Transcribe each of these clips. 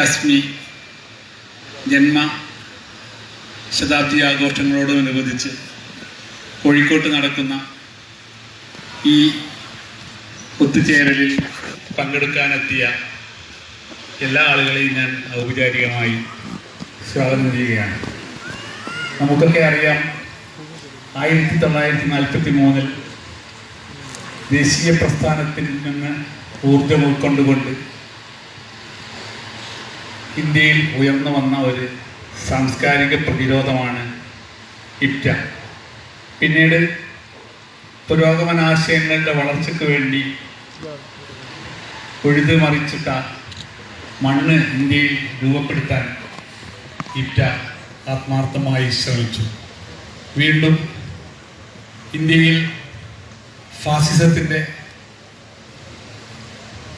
Asked me ജന്മ ശതാബ്ദി ആഘോഷങ്ങളോടനുബന്ധിച്ച് കോഴിക്കോട്ട് നടക്കുന്ന ഈ ഒത്തുചേരലിൽ പങ്കെടുക്കാനെത്തിയ എല്ലാ ആളുകളെയും ഞാൻ ഔപചാരികമായി സ്വാഗതം ചെയ്യുകയാണ്. നമുക്കൊക്കെ അറിയാം, 1943 ദേശീയ പ്രസ്ഥാനത്തിൽ നിന്ന് ഊർജം ഉൾക്കൊണ്ടുകൊണ്ട് ഇന്ത്യയിൽ ഉയർന്നു വന്ന ഒരു സാംസ്കാരിക പ്രതിരോധമാണ് ഇപ്റ്റ. പിന്നീട് പുരോഗമനാശയങ്ങളുടെ വളർച്ചയ്ക്ക് വേണ്ടി ഉഴുതുമറിച്ചിട്ട മണ്ണ് ഇന്ത്യയിൽ രൂപപ്പെടുത്താൻ ഇപ്റ്റ ആത്മാർത്ഥമായി ശ്രമിച്ചു. വീണ്ടും ഇന്ത്യയിൽ ഫാസിസത്തിൻ്റെ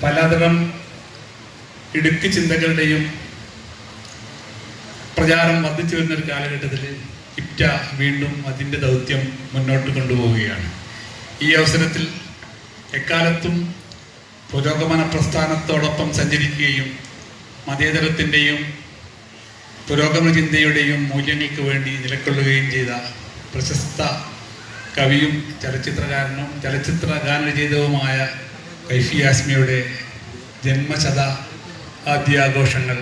പലതരം ഇടുക്ക് ചിന്തകളുടെയും പ്രചാരം വർദ്ധിച്ചു വരുന്നൊരു കാലഘട്ടത്തിൽ ഇപ്റ്റ വീണ്ടും അതിൻ്റെ ദൗത്യം മുന്നോട്ട് കൊണ്ടുപോവുകയാണ്. ഈ അവസരത്തിൽ എക്കാലത്തും പുരോഗമന പ്രസ്ഥാനത്തോടൊപ്പം സഞ്ചരിക്കുകയും മതേതരത്തിൻ്റെയും പുരോഗമന ചിന്തയുടെയും മൂല്യങ്ങൾക്ക് വേണ്ടി നിലകൊള്ളുകയും ചെയ്ത പ്രശസ്ത കവിയും ചലച്ചിത്രകാരനും ചലച്ചിത്ര ഗാനരചയിതാവുമായ കൈഫി ആസ്മിയുടെ ജന്മശതാബ്ദിയാഘോഷങ്ങൾ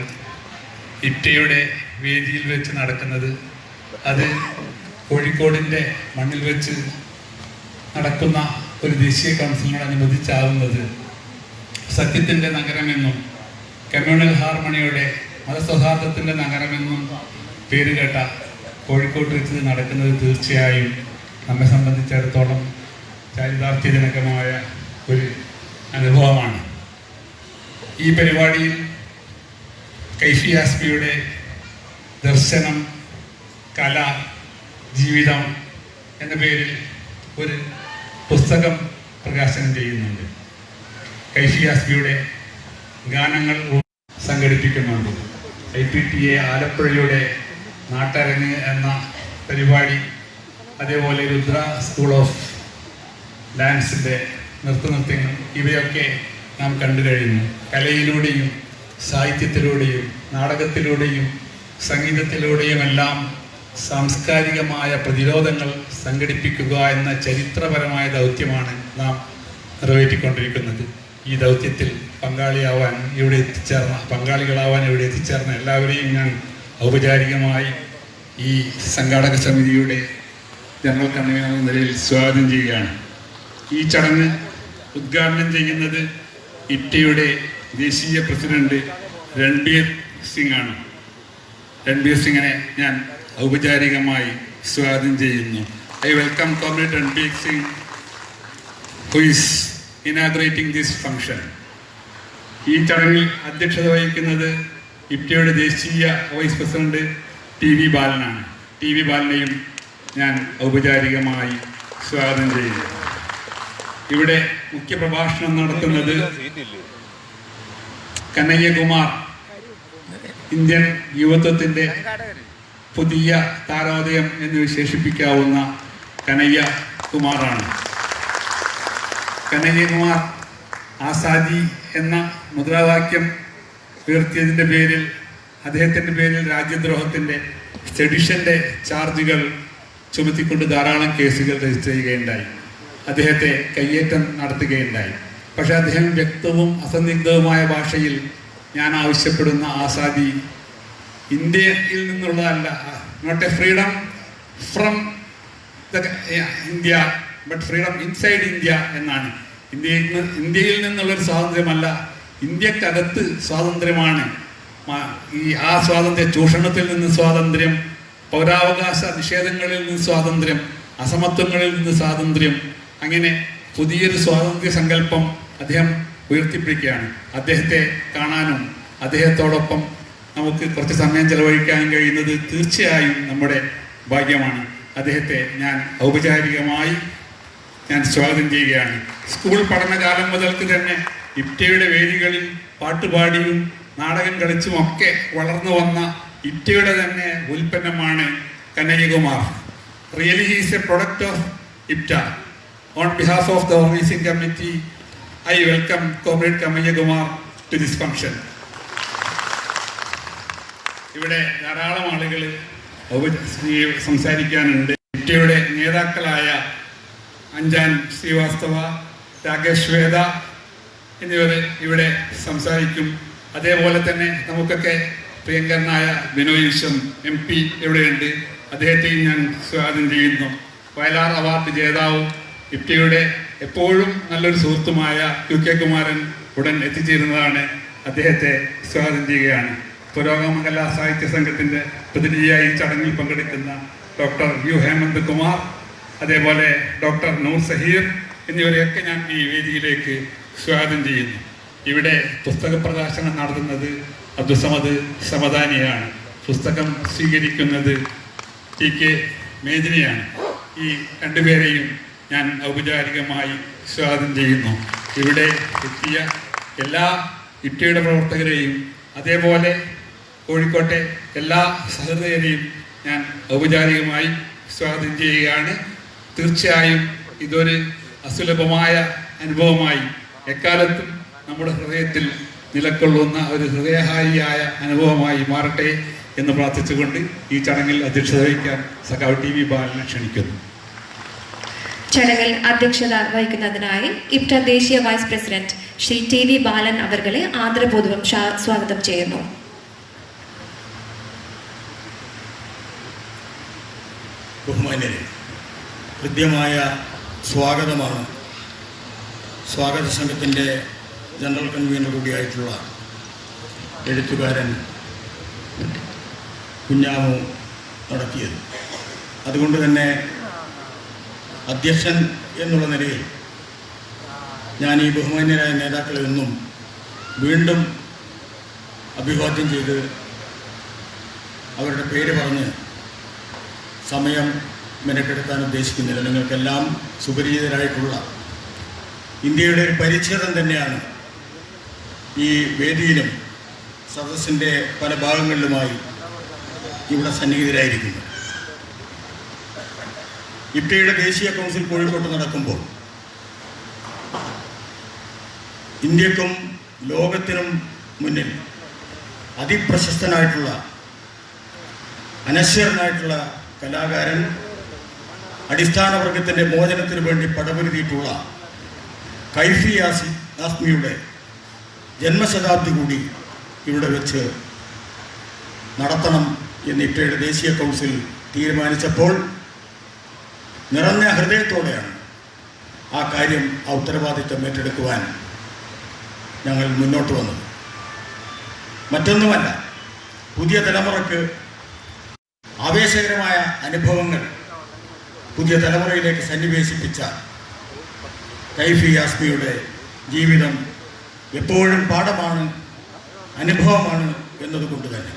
ഇപ്റ്റയുടെ വേദിയിൽ വെച്ച് നടക്കുന്നത്, അത് കോഴിക്കോടിൻ്റെ മണ്ണിൽ വെച്ച് നടക്കുന്ന ഒരു ദേശീയ കൗൺസിലിനോടനുബന്ധിച്ചാവുന്നത് സത്യത്തിൻ്റെ നഗരമെന്നും കമ്മ്യൂണൽ ഹാർമണിയുടെ മതസൗഹാർദ്ദത്തിൻ്റെ നഗരമെന്നും പേര് കേട്ട കോഴിക്കോട്ട് വെച്ച് നടക്കുന്നത് തീർച്ചയായും നമ്മെ സംബന്ധിച്ചിടത്തോളം ചാരിതാർത്ഥ്യജനകമായ ഒരു അനുഭവമാണ്. ഈ പരിപാടിയിൽ കൈഫി ആസ്മിയുടെ ദർശനം, കല, ജീവിതം എന്ന പേരിൽ ഒരു പുസ്തകം പ്രകാശനം ചെയ്യുന്നുണ്ട്. കൈഫി ആസ്മിയുടെ ഗാനങ്ങൾ സംഘടിപ്പിക്കുന്നുണ്ട്. IPTA ആലപ്പുഴയുടെ നാട്ടരങ്ങ് എന്ന പരിപാടി, അതേപോലെ രുദ്ര സ്കൂൾ ഓഫ് ഡാൻസിൻ്റെ നൃത്തനൃത്യങ്ങൾ, ഇവയൊക്കെ നാം കണ്ടു കഴിഞ്ഞു. കലയിലൂടെയും സാഹിത്യത്തിലൂടെയും നാടകത്തിലൂടെയും സംഗീതത്തിലൂടെയുമെല്ലാം സാംസ്കാരികമായ പ്രതിരോധങ്ങൾ സംഘടിപ്പിക്കുക എന്ന ചരിത്രപരമായ ദൗത്യമാണ് നാം നിറവേറ്റിക്കൊണ്ടിരിക്കുന്നത്. ഈ ദൗത്യത്തിൽ പങ്കാളികളാവാൻ ഇവിടെ എത്തിച്ചേർന്ന എല്ലാവരെയും ഞാൻ ഔപചാരികമായി ഈ സംഘാടക സമിതിയുടെ ജനറൽ കൺവീനർ എന്ന നിലയിൽ സ്വാഗതം ചെയ്യുകയാണ്. ഈ ചടങ്ങ് ഉദ്ഘാടനം ചെയ്യുന്നത് ഇപ്റ്റയുടെ ദേശീയ പ്രസിഡന്റ് രൺബീർ സിംഗ് ആണ്. രൺബീർ സിംഗിനെ ഞാൻ ഔപചാരികമായി സ്വാഗതം ചെയ്യുന്നു. I welcome comrade Ranbir Singh, who is ഇനാഗുറേറ്റിംഗ് this function. ഈ ചടങ്ങിൽ അധ്യക്ഷത വഹിക്കുന്നത് ഇപ്റ്റയുടെ ദേശീയ വൈസ് പ്രസിഡന്റ് TV ബാലനാണ്. TV ബാലനെയും ഞാൻ ഔപചാരികമായി സ്വാഗതം ചെയ്യുന്നു. ഇവിടെ മുഖ്യപ്രഭാഷണം നടത്തുന്നത് കനയ്യകുമാർ, ഇന്ത്യൻ യുവത്വത്തിൻ്റെ പുതിയ താരോദയം എന്ന് വിശേഷിപ്പിക്കാവുന്ന കനയ്യകുമാറാണ്. കനയ്യകുമാർ ആസാദി എന്ന മുദ്രാവാക്യം ഉയർത്തിയതിൻ്റെ പേരിൽ, അദ്ദേഹത്തിൻ്റെ പേരിൽ രാജ്യദ്രോഹത്തിൻ്റെ സെഡിഷൻ്റെ ചാർജുകൾ ചുമത്തിക്കൊണ്ട് ധാരാളം കേസുകൾ രജിസ്റ്റർ ചെയ്യുകയുണ്ടായി. അദ്ദേഹത്തെ കയ്യേറ്റം നടത്തുകയുണ്ടായി. പക്ഷെ അദ്ദേഹം വ്യക്തവും അസന്നിഗ്ധവുമായ ഭാഷയിൽ ഞാൻ ആവശ്യപ്പെടുന്ന ആസാദി ഇന്ത്യയിൽ നിന്നുള്ളതല്ല, not a freedom from India but freedom inside India എന്നാണ്. ഇന്ത്യയിൽ നിന്നുള്ളൊരു സ്വാതന്ത്ര്യമല്ല, ഇന്ത്യക്കകത്ത് സ്വാതന്ത്ര്യമാണ്. ആ സ്വാതന്ത്ര്യ ചൂഷണത്തിൽ നിന്ന് സ്വാതന്ത്ര്യം, പൗരാവകാശ നിഷേധങ്ങളിൽ നിന്ന് സ്വാതന്ത്ര്യം, അസമത്വങ്ങളിൽ നിന്ന് സ്വാതന്ത്ര്യം, അങ്ങനെ പുതിയൊരു സ്വാതന്ത്ര്യ സങ്കല്പം അദ്ദേഹം ഉയർത്തിപ്പിടിക്കുകയാണ്. അദ്ദേഹത്തെ കാണാനും അദ്ദേഹത്തോടൊപ്പം നമുക്ക് കുറച്ച് സമയം ചെലവഴിക്കാൻ കഴിയുന്നത് തീർച്ചയായും നമ്മുടെ ഭാഗ്യമാണ്. അദ്ദേഹത്തെ ഞാൻ ഔപചാരികമായി സ്വാഗതം ചെയ്യുകയാണ്. സ്കൂൾ പഠനകാലം മുതൽക്ക് തന്നെ ഇപ്റ്റയുടെ വേദികളിൽ പാട്ടുപാടിയും നാടകം കളിച്ചുമൊക്കെ വളർന്നു വന്ന ഇപ്റ്റയുടെ തന്നെ ഉൽപ്പന്നമാണ് Kanhaiya Kumar. Really he is A product of IPTA. On behalf of the organizing committee, I welcome Comrade Kanayakumar to this function. ഇവിടെ ധാരാളം ആളുകൾ സംസാരിക്കാനുണ്ട്. ഇന്ത്യയുടെ നേതാക്കളായ അഞ്ജാൻ ശ്രീവാസ്തവ, രാകേഷ് വേദ എന്നിവർ ഇവിടെ സംസാരിക്കും. അതേപോലെ തന്നെ നമുക്കൊക്കെ പ്രിയങ്കരനായ ബിനോയ് വിശ്വം MP ഇവിടെയുണ്ട്. അദ്ദേഹത്തെയും ഞാൻ സ്വാഗതം ചെയ്യുന്നു. വയലാർ അവാർഡ് ജേതാവും ഇപ്റ്റയുടെ എപ്പോഴും നല്ലൊരു സുഹൃത്തുമായ UK കുമാരൻ ഉടൻ എത്തിച്ചേരുന്നതാണ്. അദ്ദേഹത്തെ സ്വാഗതം ചെയ്യുകയാണ്. പുരോഗമകലാ സാഹിത്യ സംഘത്തിൻ്റെ പ്രതിനിധിയായി ചടങ്ങിൽ പങ്കെടുക്കുന്ന ഡോക്ടർ U ഹേമന്ത് കുമാർ, അതേപോലെ ഡോക്ടർ നൂർ സഹീർ എന്നിവരെയൊക്കെ ഞാൻ ഈ വേദിയിലേക്ക് സ്വാഗതം ചെയ്യുന്നു. ഇവിടെ പുസ്തക പ്രകാശനം നടത്തുന്നത് അബ്ദുസമദ് സമദാനിയാണ്. പുസ്തകം സ്വീകരിക്കുന്നത് TK മേദിനിയാണ്. ഈ രണ്ടുപേരെയും ഞാൻ ഔപചാരികമായി സ്വാഗതം ചെയ്യുന്നു. ഇവിടെ എത്തിയ എല്ലാ ഇപ്റ്റയുടെ പ്രവർത്തകരെയും അതേപോലെ കോഴിക്കോട്ടെ എല്ലാ സഹൃദയരെയും ഞാൻ ഔപചാരികമായി സ്വാഗതം ചെയ്യുകയാണ്. തീർച്ചയായും ഇതൊരു അസുലഭമായ അനുഭവമായി എക്കാലത്തും നമ്മുടെ ഹൃദയത്തിൽ നിലകൊള്ളുന്ന ഒരു ഹൃദയഹാരിയായ അനുഭവമായി മാറട്ടെ എന്ന് പ്രാർത്ഥിച്ചുകൊണ്ട് ഈ ചടങ്ങിൽ അധ്യക്ഷത വഹിക്കാൻ സഖാവ് TV ബാലനെ ക്ഷണിക്കുന്നു. ചടങ്ങിൽ അധ്യക്ഷത വഹിക്കുന്നതിനായി ഇപ്റ്റ ദേശീയ വൈസ് പ്രസിഡന്റ് ശ്രീ TV ബാലൻ അവർകളെ ആദരപൂർവ്വം സ്വാഗതം ചെയ്യുന്നു. ബഹുമാന്യരെ, ഹൃദ്യമായ സ്വാഗതമാണ് സ്വാഗത സംഘത്തിൻ്റെ ജനറൽ കൺവീനർ കൂടിയായിട്ടുള്ള എഴുത്തുകാരൻ കുഞ്ഞാമു നടത്തിയത്. അതുകൊണ്ട് തന്നെ അധ്യക്ഷൻ എന്നുള്ള നിലയിൽ ഞാൻ ഈ ബഹുമാന്യരായ നേതാക്കളിൽ നിന്നും വീണ്ടും അഭിവാദ്യം ചെയ്ത് അവരുടെ പേര് പറഞ്ഞ് സമയം മെനക്കെടുത്താൻ ഉദ്ദേശിക്കുന്നില്ല. നിങ്ങൾക്കെല്ലാം സുപരിചിതരായിട്ടുള്ള ഇന്ത്യയുടെ ഒരു പരിച്ഛേദം തന്നെയാണ് ഈ വേദിയിലും സദസ്സിൻ്റെ പല ഭാഗങ്ങളിലുമായി ഇവിടെ സന്നിഹിതരായിരിക്കുന്നു. ഇപ്റ്റയുടെ ദേശീയ കൗൺസിൽ കോഴിക്കോട്ട് നടക്കുമ്പോൾ ഇന്ത്യക്കും ലോകത്തിനും മുന്നിൽ അതിപ്രശസ്തനായിട്ടുള്ള അനശ്വരനായിട്ടുള്ള കലാകാരൻ, അടിസ്ഥാന വർഗത്തിൻ്റെ മോചനത്തിനു വേണ്ടി പടപൊരുതിയിട്ടുള്ള കൈഫി ആസ്മിയുടെ ജന്മശതാബ്ദി കൂടി ഇവിടെ വെച്ച് നടത്തണം എന്ന് ഇപ്റ്റയുടെ ദേശീയ കൗൺസിൽ തീരുമാനിച്ചപ്പോൾ നിറഞ്ഞ ഹൃദയത്തോടെയാണ് ആ കാര്യം, ആ ഉത്തരവാദിത്വം ഏറ്റെടുക്കുവാൻ ഞങ്ങൾ മുന്നോട്ട് വന്നത്. മറ്റൊന്നുമല്ല, പുതിയ തലമുറയ്ക്ക് ആവേശകരമായ അനുഭവങ്ങൾ പുതിയ തലമുറയിലേക്ക് സന്നിവേശിപ്പിച്ച കൈഫി ആസ്മിയുടെ ജീവിതം എപ്പോഴും പാഠമാണ്, അനുഭവമാണ് എന്നതുകൊണ്ട് തന്നെ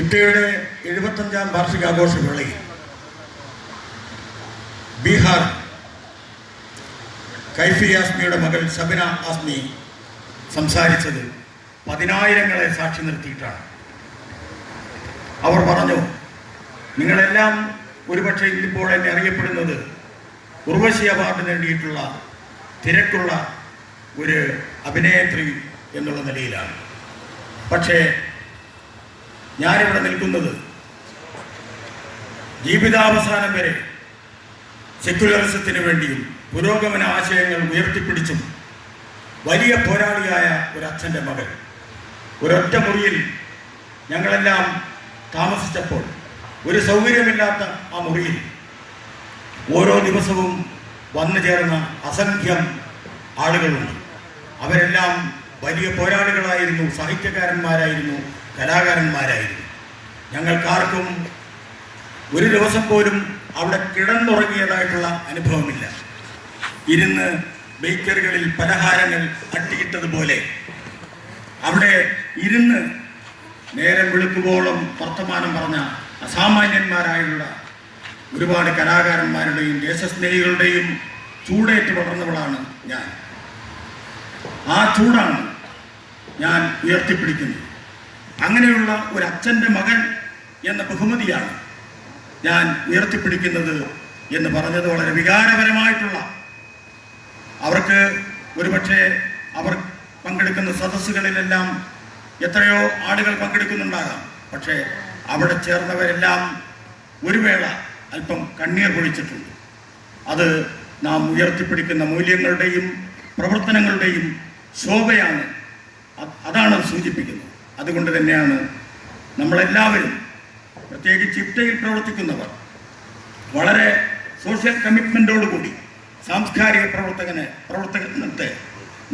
ഇപ്റ്റയുടെ 75ാം വാർഷികാഘോഷ വേളയിൽ ബീഹാർ കൈഫി ആസ്മിയുടെ മകൾ ഷബിന ആസ്മി സംസാരിച്ചത് 10,000ങ്ങളെ സാക്ഷി നിർത്തിയിട്ടാണ്. അവർ പറഞ്ഞു, നിങ്ങളെല്ലാം ഒരുപക്ഷെ ഇപ്പോൾ എന്നെ അറിയപ്പെടുന്നത് ഉർവശി അവാർഡ് നേടിയിട്ടുള്ള തിരക്കുള്ള ഒരു അഭിനേത്രി എന്നുള്ള നിലയിലാണ്. പക്ഷേ ഞാനിവിടെ നിൽക്കുന്നത് ജീവിതാവസാനം വരെ സെക്യുലറിസത്തിന് വേണ്ടിയും പുരോഗമന ആശയങ്ങൾ ഉയർത്തിപ്പിടിച്ചും വലിയ പോരാളിയായ ഒരു അച്ഛൻ്റെ മകൾ. ഒരൊറ്റ മുറിയിൽ ഞങ്ങളെല്ലാം താമസിച്ചപ്പോൾ ഒരു സൗകര്യമില്ലാത്ത ആ മുറിയിൽ ഓരോ ദിവസവും വന്നു ചേർന്ന അസംഖ്യം ആളുകളുണ്ട്. അവരെല്ലാം വലിയ പോരാളികളായിരുന്നു, സാഹിത്യകാരന്മാരായിരുന്നു, കലാകാരന്മാരായിരുന്നു. ഞങ്ങൾക്കാർക്കും ഒരു ദിവസം പോലും അവിടെ കിടന്നുറങ്ങിയതായിട്ടുള്ള അനുഭവമില്ല. ഇരുന്ന് ബേക്കറികളിൽ പലഹാരങ്ങൾ അട്ടിയിട്ടതുപോലെ അവിടെ ഇരുന്ന് നേരം വെളുക്കുവോളം വർത്തമാനം പറഞ്ഞ അസാമാന്യന്മാരായുള്ള ഒരുപാട് കലാകാരന്മാരുടെയും ദേശസ്നേഹികളുടെയും ചൂടേറ്റ് വളർന്നവളാണ് ഞാൻ. ആ ചൂടാണ് ഞാൻ ഉയർത്തിപ്പിടിക്കുന്നത്. അങ്ങനെയുള്ള ഒരു അച്ഛൻ്റെ മകൻ എന്ന ബഹുമതിയാണ് ഞാൻ ഉയർത്തിപ്പിടിക്കുന്നത് എന്ന് പറഞ്ഞത് വളരെ വികാരപരമായിട്ടുള്ള, അവർക്ക് ഒരുപക്ഷെ അവർ പങ്കെടുക്കുന്ന സദസ്സുകളിലെല്ലാം എത്രയോ ആളുകൾ പങ്കെടുക്കുന്നുണ്ടാകാം. പക്ഷേ അവിടെ ചേർന്നവരെല്ലാം ഒരു വേള അല്പം കണ്ണീർ പൊഴിച്ചിട്ടുണ്ട്. അത് നാം ഉയർത്തിപ്പിടിക്കുന്ന മൂല്യങ്ങളുടെയും പ്രവർത്തനങ്ങളുടെയും ശോഭയാണ്. അതാണ് സൂചിപ്പിക്കുന്നത്. അതുകൊണ്ട് തന്നെയാണ് നമ്മളെല്ലാവരും, പ്രത്യേകിച്ച് ഇപ്റ്റയിൽ പ്രവർത്തിക്കുന്നവർ, വളരെ സോഷ്യൽ കമ്മിറ്റ്മെൻറ്റോടുകൂടി സാംസ്കാരിക പ്രവർത്തനത്തെ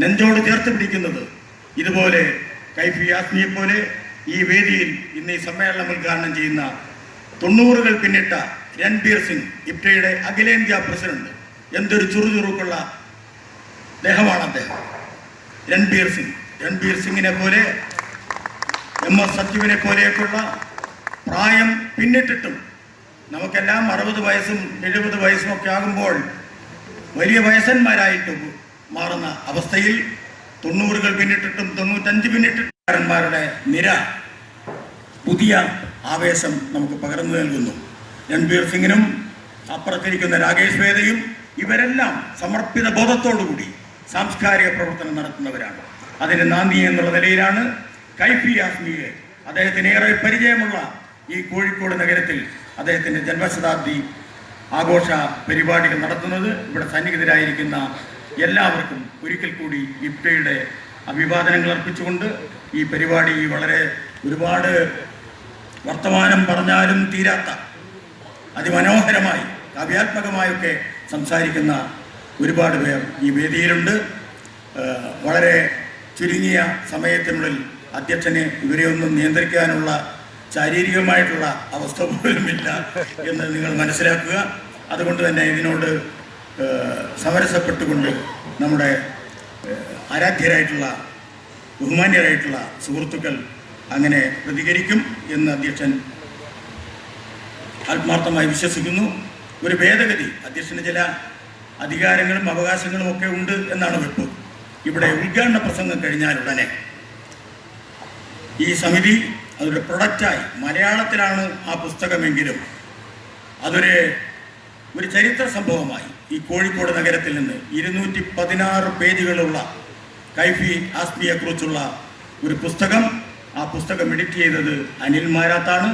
നെഞ്ചോട് ചേർത്ത് പിടിക്കുന്നത്. ഇതുപോലെ കൈഫി യാസ്മിയെ പോലെ ഈ വേദിയിൽ ഇന്ന് ഈ സമ്മേളനം ഉദ്ഘാടനം ചെയ്യുന്ന 90-കൾ പിന്നിട്ട രൺബീർ സിംഗ്, ഇപ്റ്റയുടെ അഖിലേന്ത്യാ പ്രസിഡന്റ്. എന്തൊരു ചുറുചുറുക്കുള്ള ദേഹമാണ് അദ്ദേഹം. രൺബീർ സിംഗിനെ പോലെ, MS സത്യുവിനെ പോലെയൊക്കെയുള്ള പ്രായം പിന്നിട്ടിട്ടും നമുക്കെല്ലാം 60 വയസ്സും 70 വയസ്സും ഒക്കെ ആകുമ്പോൾ വലിയ വയസ്സന്മാരായിട്ട് മാറുന്ന അവസ്ഥയിൽ 90-കൾ പിന്നിട്ടിട്ടും 95 പിന്നിട്ടിട്ടാരന്മാരുടെ നിര പുതിയ ആവേശം നമുക്ക് പകർന്നു നൽകുന്നു. രൺബീർ സിംഗിനും അപ്പുറത്തിരിക്കുന്ന രാകേഷ് വേദയും ഇവരെല്ലാം സമർപ്പിത ബോധത്തോടുകൂടി സാംസ്കാരിക പ്രവർത്തനം നടത്തുന്നവരാണ്. അതിന് നാന്ദി എന്നുള്ള നിലയിലാണ് കൈഫി യാസ്മിയെ, അദ്ദേഹത്തിന് ഏറെ പരിചയമുള്ള ഈ കോഴിക്കോട് നഗരത്തിൽ അദ്ദേഹത്തിൻ്റെ ജന്മശതാബ്ദി ആഘോഷ പരിപാടികൾ നടത്തുന്നത്. ഇവിടെ സന്നിഹിതരായിരിക്കുന്ന എല്ലാവർക്കും ഒരിക്കൽ കൂടി ഇപ്റ്റയുടെ അഭിവാദനങ്ങൾ അർപ്പിച്ചുകൊണ്ട് ഈ പരിപാടി വളരെ ഒരുപാട് വർത്തമാനം പറഞ്ഞാലും തീരാത്ത അതിമനോഹരമായി കാവ്യാത്മകമായൊക്കെ സംസാരിക്കുന്ന ഒരുപാട് പേർ ഈ വേദിയിലുണ്ട്. വളരെ ചുരുങ്ങിയ സമയത്തിനുള്ളിൽ അധ്യക്ഷനെ ഇവരെയൊന്നും നിയന്ത്രിക്കാനുള്ള ശാരീരികമായിട്ടുള്ള അവസ്ഥ പോലുമില്ല എന്ന് നിങ്ങൾ മനസ്സിലാക്കുക. അതുകൊണ്ട് തന്നെ ഇതിനോട് സമരസപ്പെട്ടുകൊണ്ട് നമ്മുടെ ആരാധ്യരായിട്ടുള്ള ബഹുമാന്യരായിട്ടുള്ള സുഹൃത്തുക്കൾ അങ്ങനെ പ്രതികരിക്കും എന്ന് അധ്യക്ഷൻ ആത്മാർത്ഥമായി വിശ്വസിക്കുന്നു. ഒരു ഭേദഗതി, അധ്യക്ഷന് ചില അധികാരങ്ങളും അവകാശങ്ങളും ഒക്കെ ഉണ്ട് എന്നാണ് വെപ്പ്. ഇവിടെ ഉദ്ഘാടന പ്രസംഗം കഴിഞ്ഞാലുടനെ ഈ സമിതി അതൊരു പ്രൊഡക്റ്റായി, മലയാളത്തിലാണ് ആ പുസ്തകമെങ്കിലും ഒരു ചരിത്ര സംഭവമായി ഈ കോഴിക്കോട് നഗരത്തിൽ നിന്ന് 216 പേജുകളുള്ള കൈഫി യാസ്മിയെക്കുറിച്ചുള്ള ഒരു പുസ്തകം, ആ പുസ്തകം എഡിറ്റ് ചെയ്തത് അനിൽ മാരാത്താണ്.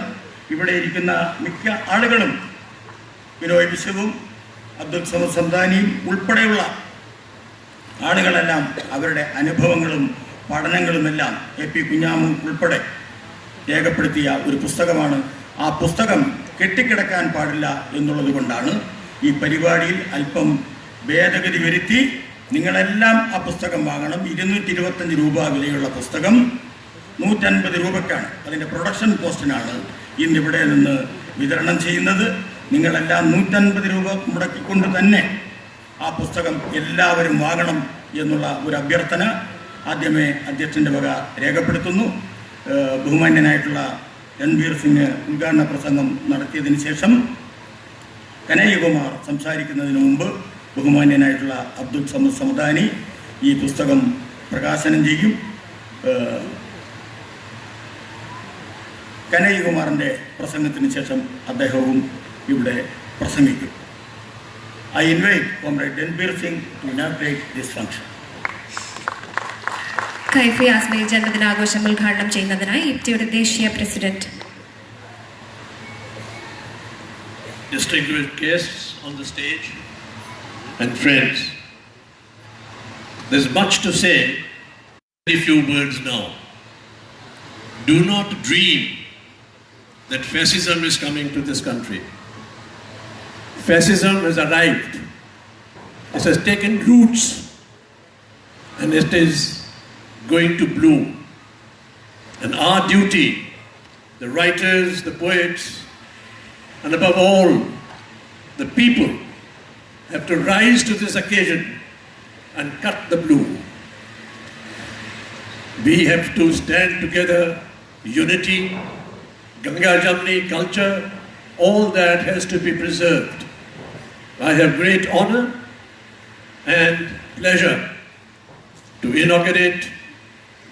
ഇവിടെ ഇരിക്കുന്ന മിക്ക ആളുകളും, ബിനോയ് വിശ്വവും അബ്ദുൽ സമദ് സംദാനിയും ഉൾപ്പെടെയുള്ള ആളുകളെല്ലാം അവരുടെ അനുഭവങ്ങളും പഠനങ്ങളുമെല്ലാം AP കുഞ്ഞാമും ഉൾപ്പെടെ രേഖപ്പെടുത്തിയ ഒരു പുസ്തകമാണ്. ആ പുസ്തകം കെട്ടിക്കിടക്കാൻ പാടില്ല എന്നുള്ളത് കൊണ്ടാണ് ഈ പരിപാടിയിൽ അല്പം ഭേദഗതി വരുത്തി നിങ്ങളെല്ലാം ആ പുസ്തകം വാങ്ങണം. 225 രൂപ വിലയുള്ള പുസ്തകം 150 രൂപയ്ക്കാണ്, അതിൻ്റെ പ്രൊഡക്ഷൻ കോസ്റ്റിനാണ് ഇന്നിവിടെ നിന്ന് വിതരണം ചെയ്യുന്നത്. നിങ്ങളെല്ലാം 150 രൂപ മുടക്കിക്കൊണ്ട് തന്നെ ആ പുസ്തകം എല്ലാവരും വാങ്ങണം എന്നുള്ള ഒരു അഭ്യർത്ഥന ആദ്യമേ അധ്യക്ഷൻ്റെ വക രേഖപ്പെടുത്തുന്നു. ബഹുമാന്യനായിട്ടുള്ള രൺബീർ സിംഗ് ഉദ്ഘാടന പ്രസംഗം നടത്തിയതിന് ശേഷം കനയ്യകുമാർ സംസാരിക്കുന്നതിന് മുമ്പ് ബഹുമാന്യനായിട്ടുള്ള അബ്ദുൽ സമദ് സമദാനി ഈ പുസ്തകം പ്രകാശനം ചെയ്യും. കനയ്യകുമാറിൻ്റെ പ്രസംഗത്തിന് ശേഷം അദ്ദേഹവും ഇവിടെ പ്രസംഗിക്കും. I invite Comrade Ranbir Singh to inaugurate this function. കൈഫി Yasmi ജന്മദിനാഘോഷം ഉദ്ഘാടനം ചെയ്യുന്നതിനായി ഇപ്റ്റയുടെ ദേശീയ president. Distinguished guests on the stage and friends, there's much to say. Very few words now. Do not dream that fascism is coming to this country. Fascism has arrived. It has taken roots and it is going to bloom. And our duty, the writers, the poets, and above all, the people, have to rise to this occasion and cut the bloom. We have to stand together, unity, Ganga Jamni culture, all that has to be preserved. I have great honor and pleasure to inaugurate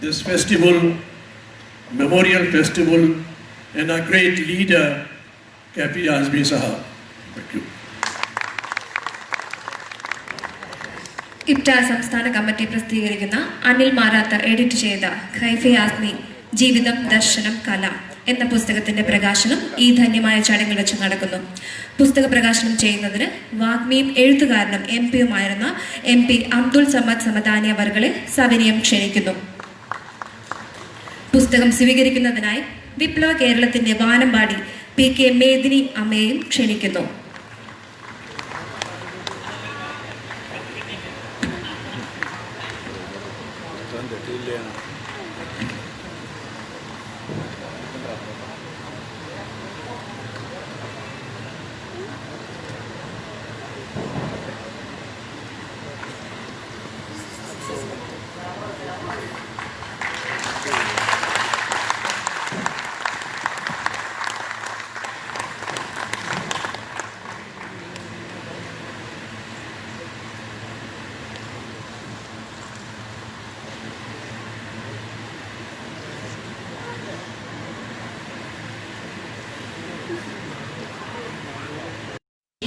this festival, memorial festival, and our great leader, Kaifi Yazmi Sahab. Thank you. IPTA സംസ്ഥാന committee പ്രസിദ്ധീകരിക്കുന്ന Anil Marath edit ചെയ്ത കൈഫി യാസ്മി ജീവിതം ദർശനം കല എന്ന പുസ്തകത്തിന്റെ പ്രകാശനം ഈ ധന്യമായ ചടങ്ങിൽ വെച്ച് നടക്കുന്നു. പുസ്തക പ്രകാശനം ചെയ്യുന്നതിന് വാഗ്മിയും എഴുത്തുകാരനും MP-യുമായിരുന്ന MP അബ്ദുൾ സമദ് സമദാനി അവർകളെ സവിനയം ക്ഷണിക്കുന്നു. പുസ്തകം സ്വീകരിക്കുന്നതിനായി വിപ്ലവ കേരളത്തിന്റെ വാനമ്പാടി PK മേദിനി അമ്മയെയും ക്ഷണിക്കുന്നു.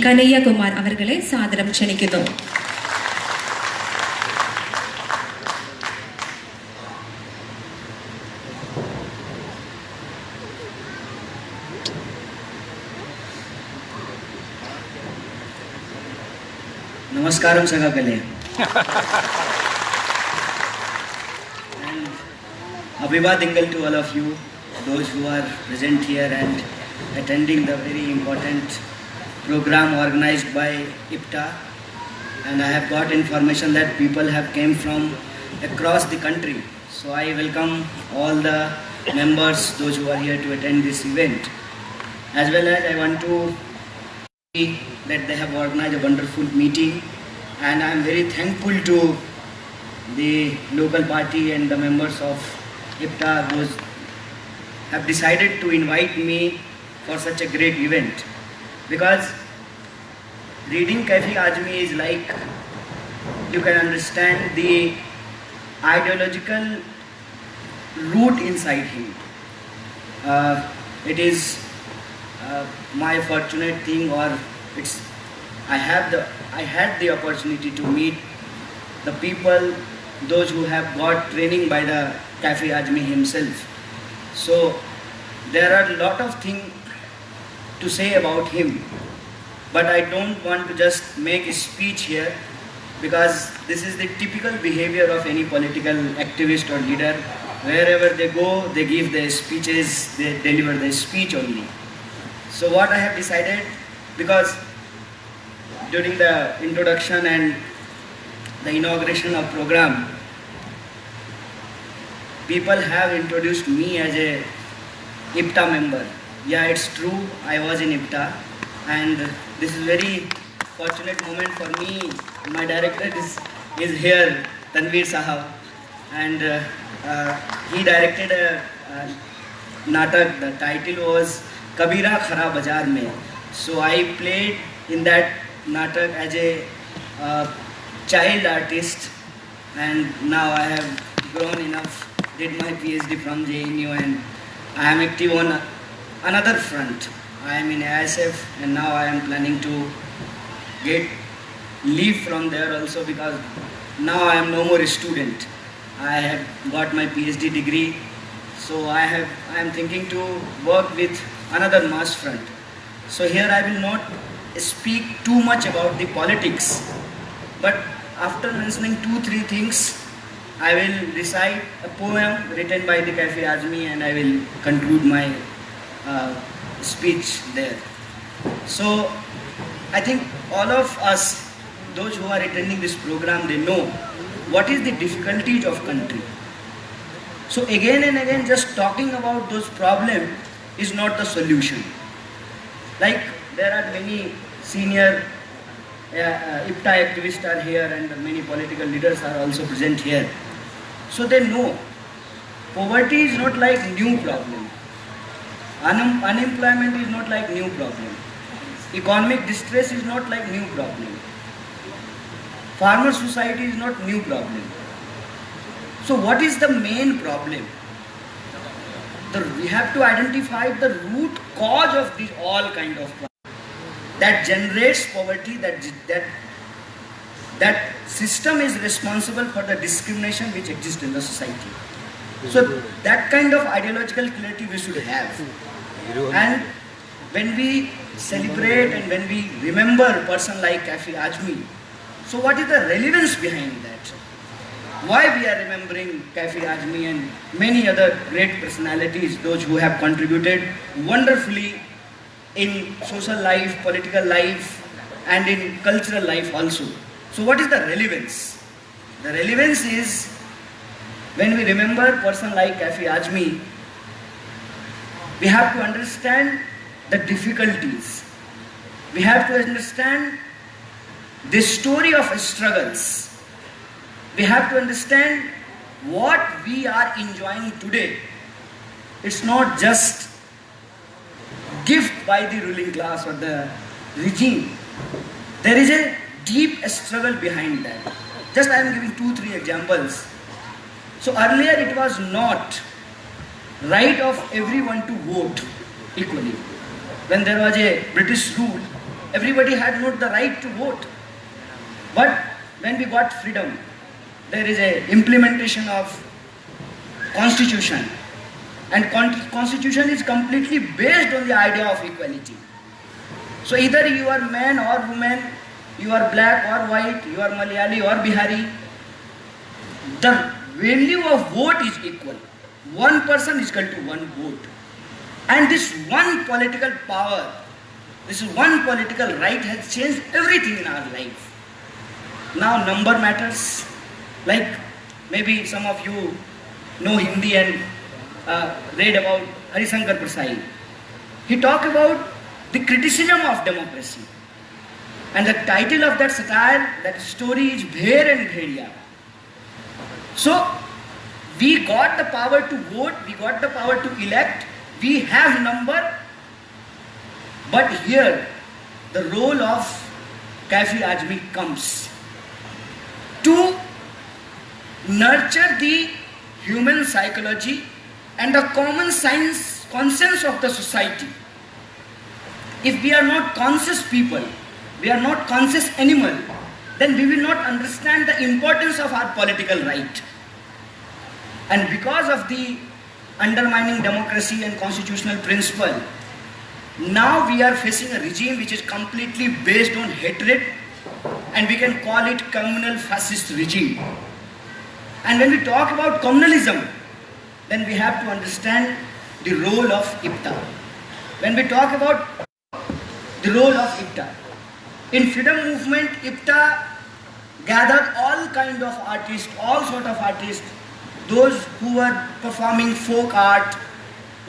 കനയ്യകുമാർ അവർകളെ സാദരം ക്ഷണിക്കുന്നു. Namaskaram Sagakale. Abhiva Dingal to all of you, those who are present here and attending the very important program organized by IPTA. And I have got information that people have came from across the country. So I welcome all the members, those who are here to attend this event. As well as I want to see that they have organized a wonderful meeting, and I am very thankful to the local party and the members of IPTA who have decided to invite me for such a great event. Because reading Kaifi Azmi is like you can understand the ideological root inside him. It is my fortunate thing, or I had the opportunity to meet the people, those who have got training by the Kaifi Azmi himself. So there are a lot of things to say about him, but I don't want to just make a speech here, because this is the typical behavior of any political activist or leader. Wherever they go, they give their speeches, they deliver their speech only. So what I have decided, because during the introduction and the inauguration of program, people have introduced me as a IPTA member. Yeah, it's true, I was in IPTA, and this is very fortunate moment for me. My director is here, Tanveer Sahab, and he directed a natak. The title was Kabira Khara Bazaar Mein. So I played in that natak as a child artist, and now I have grown enough, did my PhD from JNU, and I am active on another front. I am in ASF, and now I am planning to get leave from there also, because now I am no more a student. I have got my PhD degree, so I am thinking to work with another mass front. So here I will not speak too much about the politics, but after mentioning 2-3 things, I will recite a poem written by the Kaifi Azmi, and I will conclude my speech there. So I think all of us, those who are attending this program, they know what is the difficulties of country. So again and again just talking about those problems is not the solution. Like there are many senior IPTA activists are here, and many political leaders are also present here. So they know poverty is not like new problem. Unemployment is not like new problem. Economic distress is not like new problem. Farmer society is not new problem. So what is the main problem? We have to identify the root cause of this all kind of problem that generates poverty. That system is responsible for the discrimination which exists in the society. So that kind of ideological clarity we should have. And when we celebrate and when we remember a person like Kafi Azmi, so what is the relevance behind that? Why we are remembering Kafi Azmi and many other great personalities, those who have contributed wonderfully in social life, political life, and in cultural life also. So what is the relevance? The relevance is when we remember a person like Kafi Azmi, we have to understand the difficulties. We have to understand the story of struggles. We have to understand what we are enjoying today. It's not just gift by the ruling class or the regime. There is a deep struggle behind that. Just I am giving 2-3 examples. So earlier it was not right of everyone to vote equally. When there was a British rule, everybody had not the right to vote. But when we got freedom, there is a implementation of constitution, and constitution is completely based on the idea of equality. So either you are man or woman, you are black or white, you are Malayali or Bihari, the value of vote is equal. One person is equal to one vote. And this one political power, this one political right has changed everything in our life. Now number matters. Like maybe some of you know Hindi and read about Harisankar Prasad. He talked about the criticism of democracy. And the title of that satire, that story is Bher and Bhediya. So we got the power to vote, we got the power to elect, we have number, but here the role of Kafi Azmi comes to nurture the human psychology and the common sense conscience of the society. If we are not conscious people, we are not conscious animal, then we will not understand the importance of our political right. And because of the undermining democracy and constitutional principle, now we are facing a regime which is completely based on hatred, and we can call it communal fascist regime. And when we talk about communalism, then we have to understand the role of IPTA. When we talk about the role of IPTA, in freedom movement, IPTA gathered all kind of artists, all sort of artists, those who were performing folk art,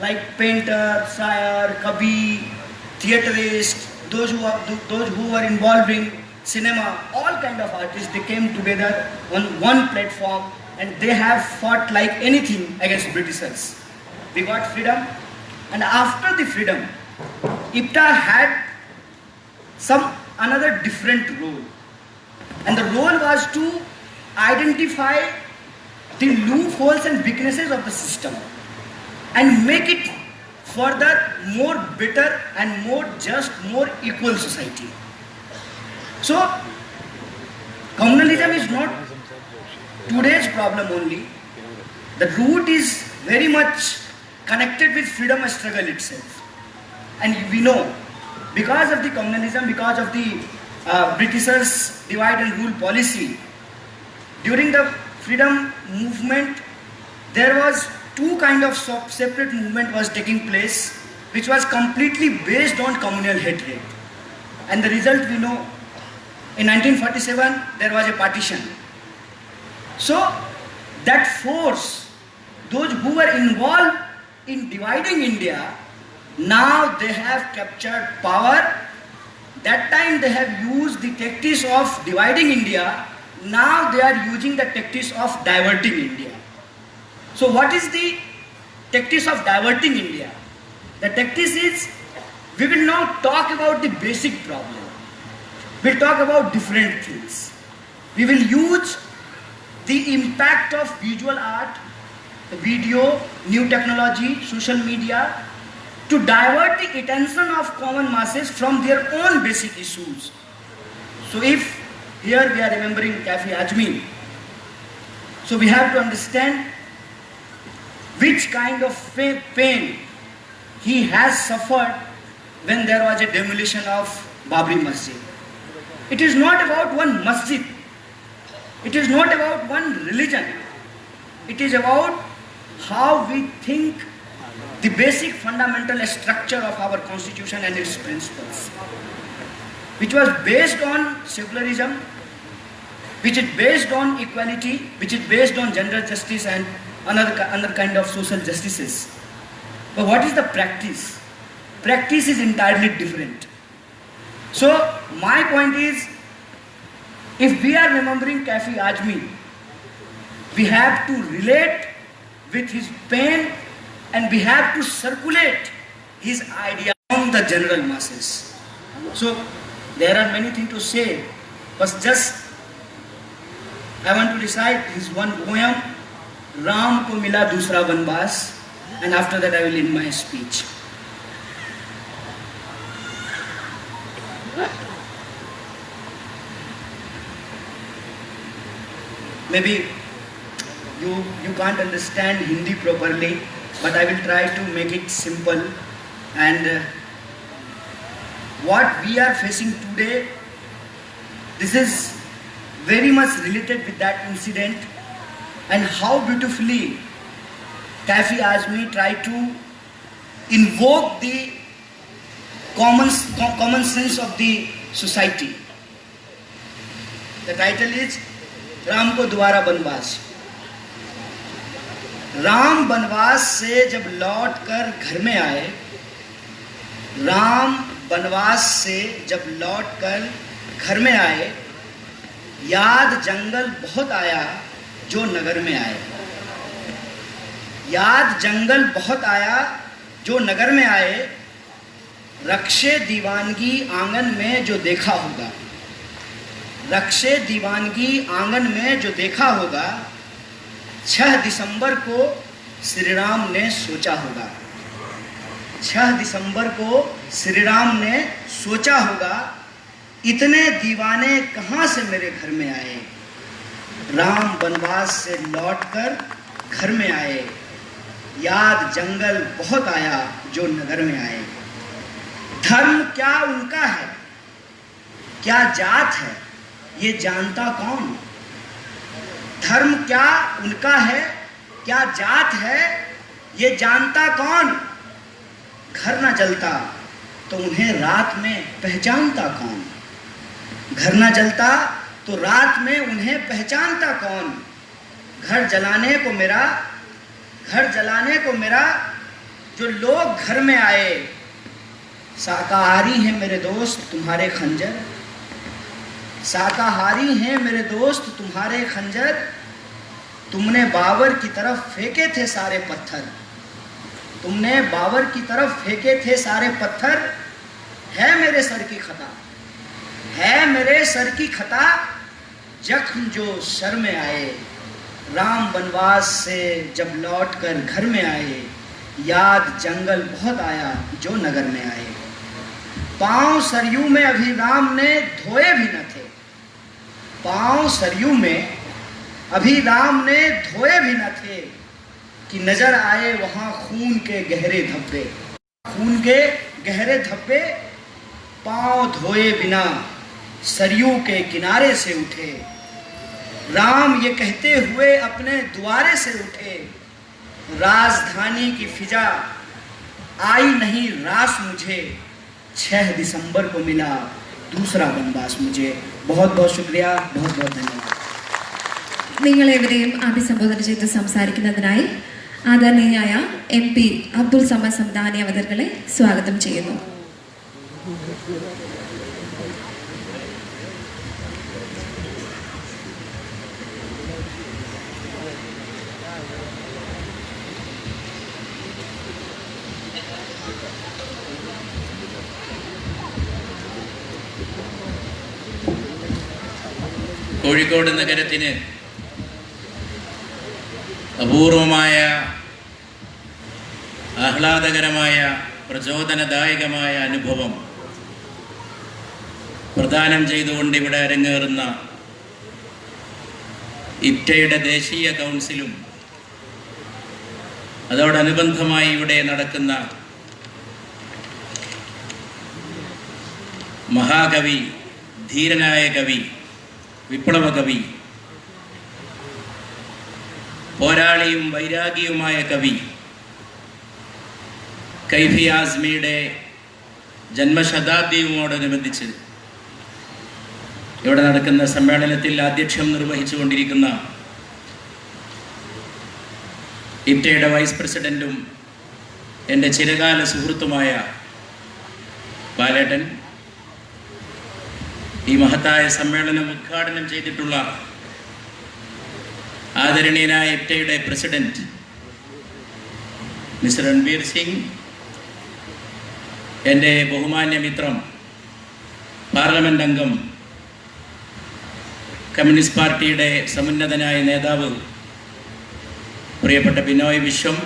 like painter, sire, kabi, theaterist, those who were involved in cinema, all kind of artists, they came together on one platform and they have fought like anything against Britishers. We got freedom, and after the freedom, IPTA had some another different role. And the role was to identify the loopholes and weaknesses of the system and make it further more better and more just, more equal society. So, communalism is not today's problem only. The root is very much connected with freedom struggle itself. And we know, because of the communalism, because of the Britishers' divide and rule policy, during the freedom movement, there was two kind of separate movement was taking place, which was completely based on communal hatred. And the result we know, in 1947, there was a partition. So, that force, those who were involved in dividing India, now they have captured power. That time they have used the tactics of dividing India. Now they are using the tactics of diverting India. So what is the tactics of diverting India? The tactics is, we will not talk about the basic problem. We'll talk about different things. We will use the impact of visual art, the video, new technology, social media, to divert the attention of common masses from their own basic issues. So if here we are remembering Kafi Azmi, so we have to understand which kind of pain he has suffered when there was a demolition of Babri Masjid. It is not about one masjid. It is not about one religion. It is about how we think the basic fundamental structure of our constitution and its principles, which was based on secularism, which is based on equality, which is based on gender justice and another kind of social justices. But what is the practice? Practice is entirely different. So my point is, if we are remembering Kafi Azmi, we have to relate with his pain and we have to circulate his idea among the general masses. So there are many things to say, but just I want to recite his one poem, Ram ko mila dusra vanvas, and after that I will end my speech. Maybe you can't understand Hindi properly, but I will try to make it simple. And what we are facing today, this is very much related with that incident, and how beautifully Kafi Azmi tried to invoke the common sense of the society. The title is Ram को दोबारा बनवास। राम बनवास से जब लौट कर घर में आए, राम बनवास से जब लौट कर घर में आए, याद जंगल बहुत आया जो नगर में आए। याद जंगल बहुत आया जो नगर में आए, रक्षे दीवानगी आंगन में जो देखा होगा। रक्षे दीवानगी आंगन में जो देखा होगा, 6 दिसंबर को श्री राम ने सोचा होगा। 6 दिसंबर को श्री राम ने सोचा होगा, इतने दीवाने कहाँ से मेरे घर में आए। राम वनवास से लौटकर घर में आए, याद जंगल बहुत आया जो नगर में आए। धर्म क्या उनका है, क्या जात है, ये जानता कौन। धर्म क्या उनका है, क्या जात है, ये जानता कौन। घर न जलता तो उन्हें रात में पहचानता कौन। घर न जलता तो रात में उन्हें पहचानता कौन। घर जलाने को मेरा जो लोग घर में आए, शाकाहारी हैं मेरे दोस्त तुम्हारे खंजर। शाकाहारी हैं मेरे दोस्त तुम्हारे खंजर, तुमने बाबर की तरफ फेंके थे सारे पत्थर। तुमने बाबर की तरफ फेंके थे सारे पत्थर। है मेरे सर की खता, है मेरे सर की खता, जख्म जो सर में आए। राम वनवास से जब लौटकर घर में आए, याद जंगल बहुत आया जो नगर में आए। पांव सरयू में अभी राम ने धोए भी न थे। पांव सरयू में अभी राम ने धोए भी न थे, कि नजर आए वहां खून के गहरे धब्बे। खून के गहरे धब्बे पांव धोए बिना सरयू के किनारे से उठे। राम ये कहते हुए अपने द्वारे से उठे, राजधानी की फिजा आई नहीं रास मुझे। 6 दिसंबर को मिला दूसरा वनवास मुझे। बहुत बहुत शुक्रिया, बहुत बहुत धन्यवाद। നിങ്ങളെവരെയും അഭിസംബോധന ചെയ്ത് സംസാരിക്കുന്നതിനായി ആദരണീയനായ MP അബ്ദുൾ സമദ് സമദാനി അവതകളെ സ്വാഗതം ചെയ്യുന്നു. കോഴിക്കോട് നഗരത്തിന് അപൂർവമായ ആഹ്ലാദകരമായ പ്രചോദനദായകമായ അനുഭവം പ്രദാനം ചെയ്തുകൊണ്ട് ഇവിടെ അരങ്ങേറുന്ന ഇപ്റ്റയുടെ ദേശീയ കൗൺസിലും അതോടനുബന്ധമായി ഇവിടെ നടക്കുന്ന മഹാകവി, ധീരനായ കവി, വിപ്ലവ കവി, പോരാളിയും വൈരാഗിയുമായ കവി കൈഫി ആസ്മിയുടെ ജന്മശതാബ്ദിയോടനുബന്ധിച്ച് ഇവിടെ നടക്കുന്ന സമ്മേളനത്തിൽ ആധ്യക്ഷം നിർവഹിച്ചുകൊണ്ടിരിക്കുന്ന ഇപ്റ്റയുടെ വൈസ് പ്രസിഡന്റും എൻ്റെ ചിരകാല സുഹൃത്തുമായ ബാലേട്ടൻ, ഈ മഹത്തായ സമ്മേളനം ഉദ്ഘാടനം ചെയ്തിട്ടുള്ള ആദരണീയനായ ഇപ്റ്റയുടെ പ്രസിഡന്റ് മിസ്റ്റർ രൺബീർ സിംഗ്, എൻ്റെ ബഹുമാന്യ മിത്രം പാർലമെന്റ് അംഗം, കമ്മ്യൂണിസ്റ്റ് പാർട്ടിയുടെ സമുന്നതനായ നേതാവ് പ്രിയപ്പെട്ട ബിനോയ് വിശ്വം,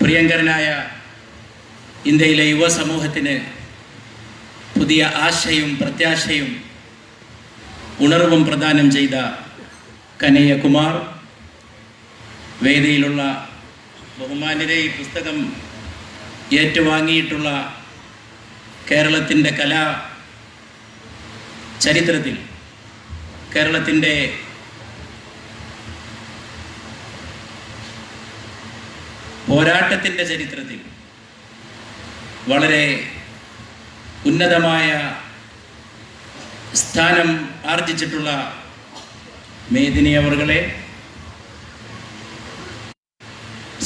പ്രിയങ്കരനായ ഇന്ത്യയിലെ യുവസമൂഹത്തിന് പുതിയ ആശയും പ്രത്യാശയും ഉണർവും പ്രദാനം ചെയ്ത കനയ്യകുമാർ, വേദിയിലുള്ള ബഹുമാന്യരെ, ഈ പുസ്തകം ഏറ്റുവാങ്ങിയിട്ടുള്ള കേരളത്തിൻ്റെ കലാ ചരിത്രത്തിൽ, കേരളത്തിൻ്റെ പോരാട്ടത്തിൻ്റെ ചരിത്രത്തിൽ വളരെ ഉന്നതമായ സ്ഥാനം ആർജിച്ചിട്ടുള്ള മേദിനി അവറുകളെ,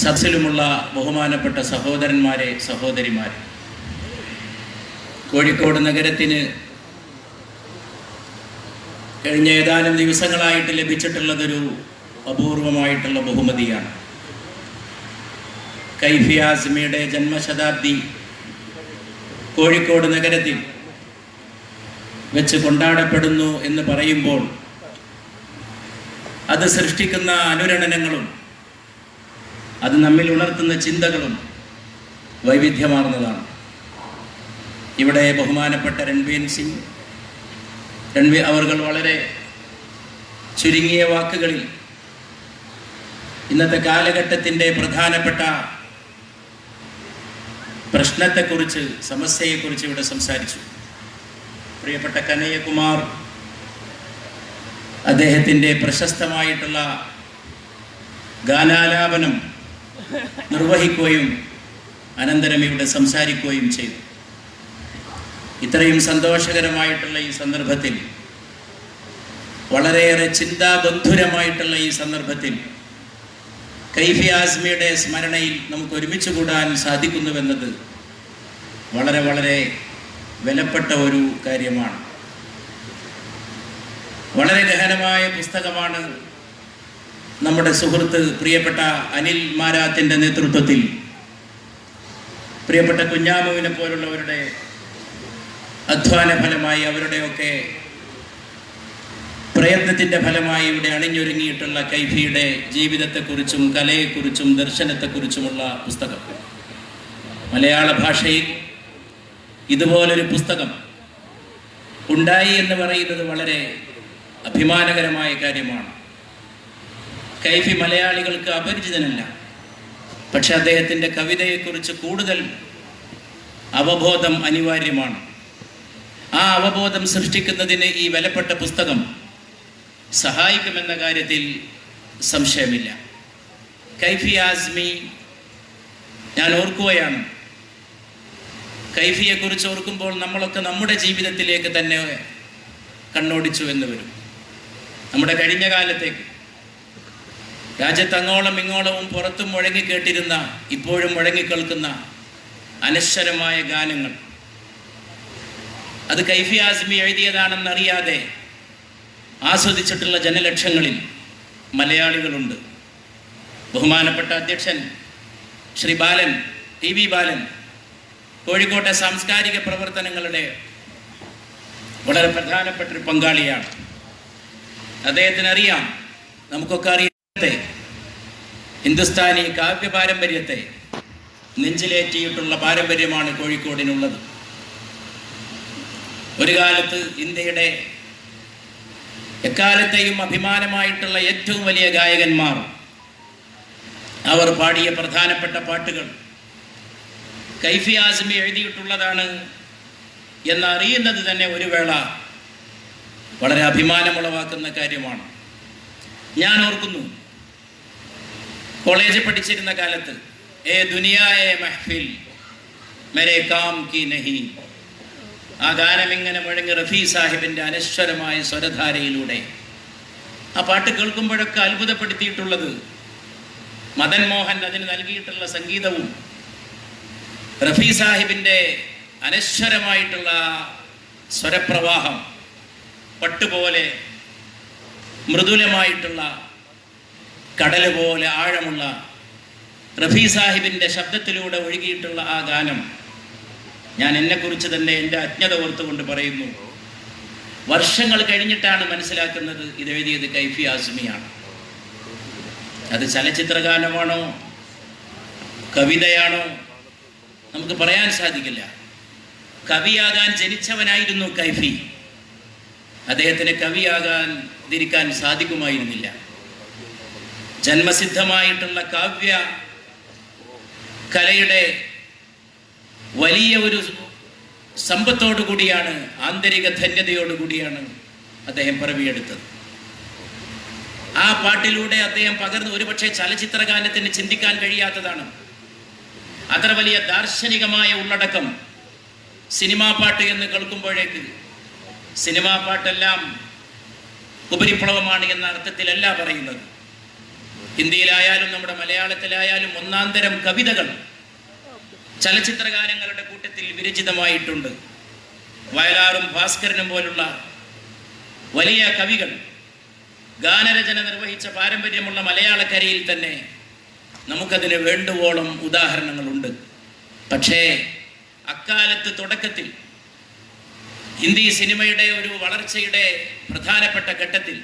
സദസ്സിലുമുള്ള ബഹുമാനപ്പെട്ട സഹോദരന്മാരെ, സഹോദരിമാരെ, കോഴിക്കോട് നഗരത്തിന് കഴിഞ്ഞ ഏതാനും ദിവസങ്ങളായിട്ട് ലഭിച്ചിട്ടുള്ളതൊരു അപൂർവമായിട്ടുള്ള ബഹുമതിയാണ്. കൈഫി ആസ്മിയുടെ ജന്മശതാബ്ദി കോഴിക്കോട് നഗരത്തിൽ വെച്ച് കൊണ്ടാടപ്പെടുന്നു എന്ന് പറയുമ്പോൾ അത് സൃഷ്ടിക്കുന്ന അനുരണനങ്ങളും അത് നമ്മിൽ ഉണർത്തുന്ന ചിന്തകളും വൈവിധ്യമാർന്നതാണ്. ഇവിടെ ബഹുമാനപ്പെട്ട രൺബീർ സിംഗ് അവർ വളരെ ചുരുങ്ങിയ വാക്കുകളിൽ ഇന്നത്തെ കാലഘട്ടത്തിൻ്റെ പ്രധാനപ്പെട്ട പ്രശ്നത്തെക്കുറിച്ച്, സമസ്യയെക്കുറിച്ച് ഇവിടെ സംസാരിച്ചു. പ്രിയപ്പെട്ട കനയ്യകുമാർ അദ്ദേഹത്തിൻ്റെ പ്രശസ്തമായിട്ടുള്ള ഗാനാലാപനം നിർവഹിക്കുകയും അനന്തരം ഇവിടെ സംസാരിക്കുകയും ചെയ്തു. ഇത്രയും സന്തോഷകരമായിട്ടുള്ള ഈ സന്ദർഭത്തിൽ, വളരെയേറെ ചിന്താബന്ധുരമായിട്ടുള്ള ഈ സന്ദർഭത്തിൽ കൈഫി ആസ്മിയുടെ സ്മരണയിൽ നമുക്ക് ഒരുമിച്ച് കൂടാൻ സാധിക്കുന്നുവെന്നത് വളരെ വളരെ വിലപ്പെട്ട ഒരു കാര്യമാണ്. വളരെ ഗഹനമായ പുസ്തകമാണ് നമ്മുടെ സുഹൃത്ത് പ്രിയപ്പെട്ട അനിൽ മാരാത്തിൻ്റെ നേതൃത്വത്തിൽ പ്രിയപ്പെട്ട കുഞ്ഞാമുവിനെ പോലുള്ളവരുടെ അധ്വാന ഫലമായി, അവരുടെയൊക്കെ പ്രയത്നത്തിൻ്റെ ഫലമായി ഇവിടെ അണിഞ്ഞൊരുങ്ങിയിട്ടുള്ള കൈഫിയുടെ ജീവിതത്തെക്കുറിച്ചും കലയെക്കുറിച്ചും ദർശനത്തെക്കുറിച്ചുമുള്ള പുസ്തകം. മലയാള ഭാഷയിൽ ഇതുപോലൊരു പുസ്തകം ഉണ്ടായി എന്ന് പറയുന്നത് വളരെ അഭിമാനകരമായ കാര്യമാണ്. കൈഫി മലയാളികൾക്ക് അപരിചിതനല്ല. പക്ഷെ അദ്ദേഹത്തിൻ്റെ കവിതയെക്കുറിച്ച് കൂടുതൽ അവബോധം അനിവാര്യമാണ്. ആ അവബോധം സൃഷ്ടിക്കുന്നതിന് ഈ വിലപ്പെട്ട പുസ്തകം സഹായിക്കുമെന്ന കാര്യത്തിൽ സംശയമില്ല. കൈഫി ആസ്മി, ഞാൻ ഓർക്കുകയാണ്, കൈഫിയെക്കുറിച്ച് ഓർക്കുമ്പോൾ നമ്മളൊക്കെ നമ്മുടെ ജീവിതത്തിലേക്ക് തന്നെ കണ്ണോടിച്ചു എന്ന് വരും. നമ്മുടെ കഴിഞ്ഞ കാലത്തേക്ക് രാജ്യത്ത് അങ്ങോളം ഇങ്ങോളവും പുറത്തും മുഴങ്ങിക്കേട്ടിരുന്ന, ഇപ്പോഴും മുഴങ്ങിക്കേൾക്കുന്ന അനശ്വരമായ ഗാനങ്ങൾ, അത് കൈഫി ആസ്മി എഴുതിയതാണെന്നറിയാതെ ആസ്വദിച്ചിട്ടുള്ള ജനലക്ഷങ്ങളിൽ മലയാളികളുണ്ട്. ബഹുമാനപ്പെട്ട അധ്യക്ഷൻ ശ്രീ ബാലൻ, ടി വി ബാലൻ, കോഴിക്കോട്ടെ സാംസ്കാരിക പ്രവർത്തനങ്ങളുടെ വളരെ പ്രധാനപ്പെട്ടൊരു പങ്കാളിയാണ്. അദ്ദേഹത്തിന് അറിയാം, നമുക്കൊക്കെ അറിയത്തെ ഹിന്ദുസ്ഥാനി കാവ്യ പാരമ്പര്യത്തെ നെഞ്ചിലേറ്റിയിട്ടുള്ള പാരമ്പര്യമാണ് കോഴിക്കോടിനുള്ളത്. ഒരു കാലത്ത് ഇന്ത്യയുടെ എക്കാലത്തെയും അഭിമാനമായിട്ടുള്ള ഏറ്റവും വലിയ ഗായകന്മാർ അവർ പാടിയ പ്രധാനപ്പെട്ട പാട്ടുകൾ കൈഫി ആസ്മി എഴുതിയിട്ടുള്ളതാണ് എന്നറിയുന്നത് തന്നെ ഒരു വേള വളരെ അഭിമാനമുളവാക്കുന്ന കാര്യമാണ്. ഞാൻ ഓർക്കുന്നു, കോളേജിൽ പഠിച്ചിരുന്ന കാലത്ത് ഏ ദുനിയാ ഏ മഹ്ഫിൽ മേരെ കാം കി നഹി, ആ ഗാനം ഇങ്ങനെ മുഴങ്ങി റഫീ സാഹിബിൻ്റെ അനശ്വരമായ സ്വരധാരയിലൂടെ. ആ പാട്ട് കേൾക്കുമ്പോഴൊക്കെ അത്ഭുതപ്പെടുത്തിയിട്ടുള്ളത് മദൻ മോഹൻ അതിന് നൽകിയിട്ടുള്ള സംഗീതവും റഫീ സാഹിബിൻ്റെ അനശ്വരമായിട്ടുള്ള സ്വരപ്രവാഹം, പട്ടുപോലെ മൃദുലമായിട്ടുള്ള കടൽ പോലെ ആഴമുള്ള റഫീ സാഹിബിൻ്റെ ശബ്ദത്തിലൂടെ ഒഴുകിയിട്ടുള്ള ആ ഗാനം, ഞാൻ എന്നെക്കുറിച്ച് തന്നെ എൻ്റെ അജ്ഞത ഓർത്തുകൊണ്ട് പറയുന്നു, വർഷങ്ങൾ കഴിഞ്ഞിട്ടാണ് മനസ്സിലാക്കുന്നത് ഇത് എഴുതിയത് കൈഫി ആസ്മിയാണ്. അത് ചലച്ചിത്രഗാനമാണോ കവിതയാണോ നമുക്ക് പറയാൻ സാധിക്കില്ല. കവിയാകാൻ ജനിച്ചവനായിരുന്നു കൈഫി. അദ്ദേഹത്തിന് കവിയാകാൻ തിരിക്കാൻ സാധിക്കുമായിരുന്നില്ല. ജന്മസിദ്ധമായിട്ടുള്ള കാവ്യ കലയുടെ വലിയ ഒരു സമ്പത്തോടു കൂടിയാണ്, ആന്തരിക ധന്യതയോടുകൂടിയാണ് അദ്ദേഹം പിറവിയെടുത്തത്. ആ പാട്ടിലൂടെ അദ്ദേഹം പകർന്ന് ഒരുപക്ഷെ ചലച്ചിത്രഗാനത്തിന് ചിന്തിക്കാൻ കഴിയാത്തതാണ്. അത്ര വലിയ ദാർശനികമായ ഉള്ളടക്കം സിനിമാ പാട്ട് എന്ന് കേൾക്കുമ്പോഴേക്ക് സിനിമാ പാട്ടെല്ലാം ഉപരിപ്ലവമാണ് എന്ന അർത്ഥത്തിലല്ല പറയുന്നത്. ഹിന്ദിയിലായാലും നമ്മുടെ മലയാളത്തിലായാലും ഒന്നാന്തരം കവിതകൾ ചലച്ചിത്രഗാനങ്ങളുടെ കൂട്ടത്തിൽ വിരചിതമായിട്ടുണ്ട്. വയലാറും ഭാസ്കരനും പോലുള്ള വലിയ കവികൾ ഗാനരചന നിർവഹിച്ച പാരമ്പര്യമുള്ള മലയാളക്കരയിൽ തന്നെ നമുക്കതിന് വേണ്ടുവോളം ഉദാഹരണങ്ങളുണ്ട്. പക്ഷേ അക്കാലത്ത് തുടക്കത്തിൽ ഹിന്ദി സിനിമയുടെ ഒരു വളർച്ചയുടെ പ്രധാനപ്പെട്ട ഘട്ടത്തിൽ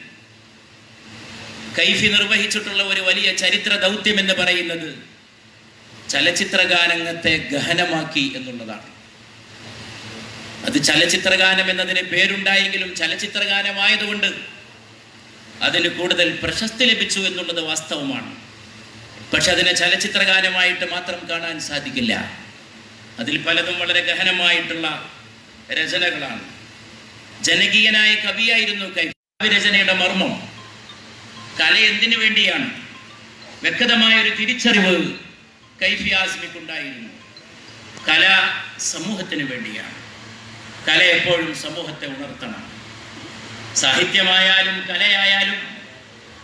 കൈഫി നിർവഹിച്ചിട്ടുള്ള ഒരു വലിയ ചരിത്ര ദൗത്യം എന്ന് പറയുന്നത് ചലച്ചിത്രഗാനത്തെ ഗഹനമാക്കി എന്നുള്ളതാണ്. അത് ചലച്ചിത്രഗാനം എന്നതിന് പേരുണ്ടായെങ്കിലും ചലച്ചിത്രഗാനമായതുകൊണ്ട് അതിന് കൂടുതൽ പ്രശസ്തി ലഭിച്ചു എന്നുള്ളത് വാസ്തവമാണ്. പക്ഷെ അതിനെ ചലച്ചിത്രഗാനമായിട്ട് മാത്രം കാണാൻ സാധിക്കില്ല. അതിൽ പലതും വളരെ ഗഹനമായിട്ടുള്ള രചനകളാണ്. ജനകീയനായ കവിയായിരുന്നു കൈഫി. രചനയുടെ മർമ്മം കല എന്തിനു വേണ്ടിയാണ്, വ്യക്തമായൊരു തിരിച്ചറിവ് കൈഫി ആസ്മിക്കുണ്ടായിരുന്നു. കല സമൂഹത്തിന് വേണ്ടിയാണ്. കല എപ്പോഴും സമൂഹത്തെ ഉണർത്തണം. സാഹിത്യമായാലും കലയായാലും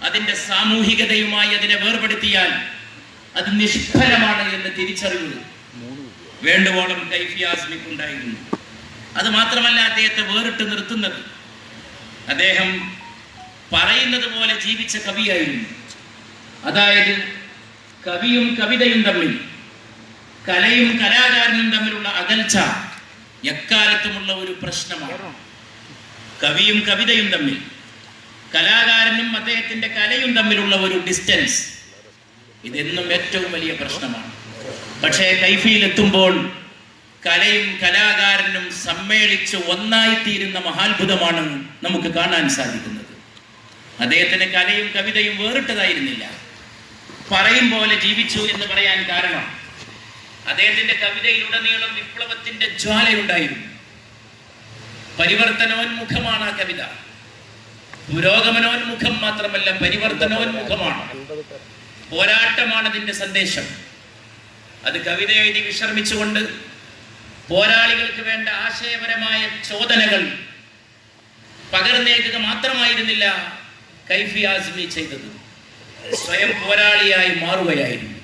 അതിൻ്റെ സാമൂഹികതയുമായി അതിനെ വേർപെടുത്തിയാൽ അത് നിഷ്ഫലമാണ് എന്ന തിരിച്ചറിവ് വേണ്ടുവോളം കൈഫി ആസ്മിക്കുണ്ടായിരുന്നു. അത് മാത്രമല്ല, അദ്ദേഹത്തെ വേറിട്ട് നിർത്തുന്നത് അദ്ദേഹം പറയുന്നത് പോലെ ജീവിച്ച കവിയായിരുന്നു. അതായത് കവിയും കവിതയും തമ്മിൽ, കലയും കലാകാരനും തമ്മിലുള്ള അകൽച്ച എക്കാലത്തുമുള്ള ഒരു പ്രശ്നമാണ്. കവിയും കവിതയും തമ്മിൽ, കലാകാരനും അദ്ദേഹത്തിന്റെ കലയും തമ്മിലുള്ള ഒരു ഡിസ്റ്റൻസ്, ഇതെന്നും ഏറ്റവും വലിയ പ്രശ്നമാണ്. പക്ഷേ കൈഫിയിലെത്തുമ്പോൾ കലയും കലാകാരനും സമ്മേളിച്ച് ഒന്നായിത്തീരുന്ന മഹാത്ഭുതമാണ് നമുക്ക് കാണാൻ സാധിക്കുന്നത്. അദ്ദേഹത്തിന് കലയും കവിതയും വേറിട്ടതായിരുന്നില്ല. പറയും പോലെ ജീവിച്ചു എന്ന് പറയാൻ കാരണം അദ്ദേഹത്തിന്റെ കവിതയിലുടനീളം വിപ്ലവത്തിന്റെ ജ്വാലയുണ്ടായിരുന്നു. പരിവർത്തനോന്മുഖമാണ് ആ കവിത. പുരോഗമനോന്മുഖം മാത്രമല്ല, പരിവർത്തനോന്മുഖമാണ്. പോരാട്ടമാണ് അതിന്റെ സന്ദേശം. അത് കവിത എഴുതി വിശ്രമിച്ചുകൊണ്ട് പോരാളികൾക്ക് വേണ്ട ആശയപരമായ ചോദനകൾ പകർന്നേക്കുക മാത്രമായിരുന്നില്ല കൈഫി ആസ്മി ചെയ്തത്. സ്വയം പോരാളിയായി മാറുകയായിരുന്നു.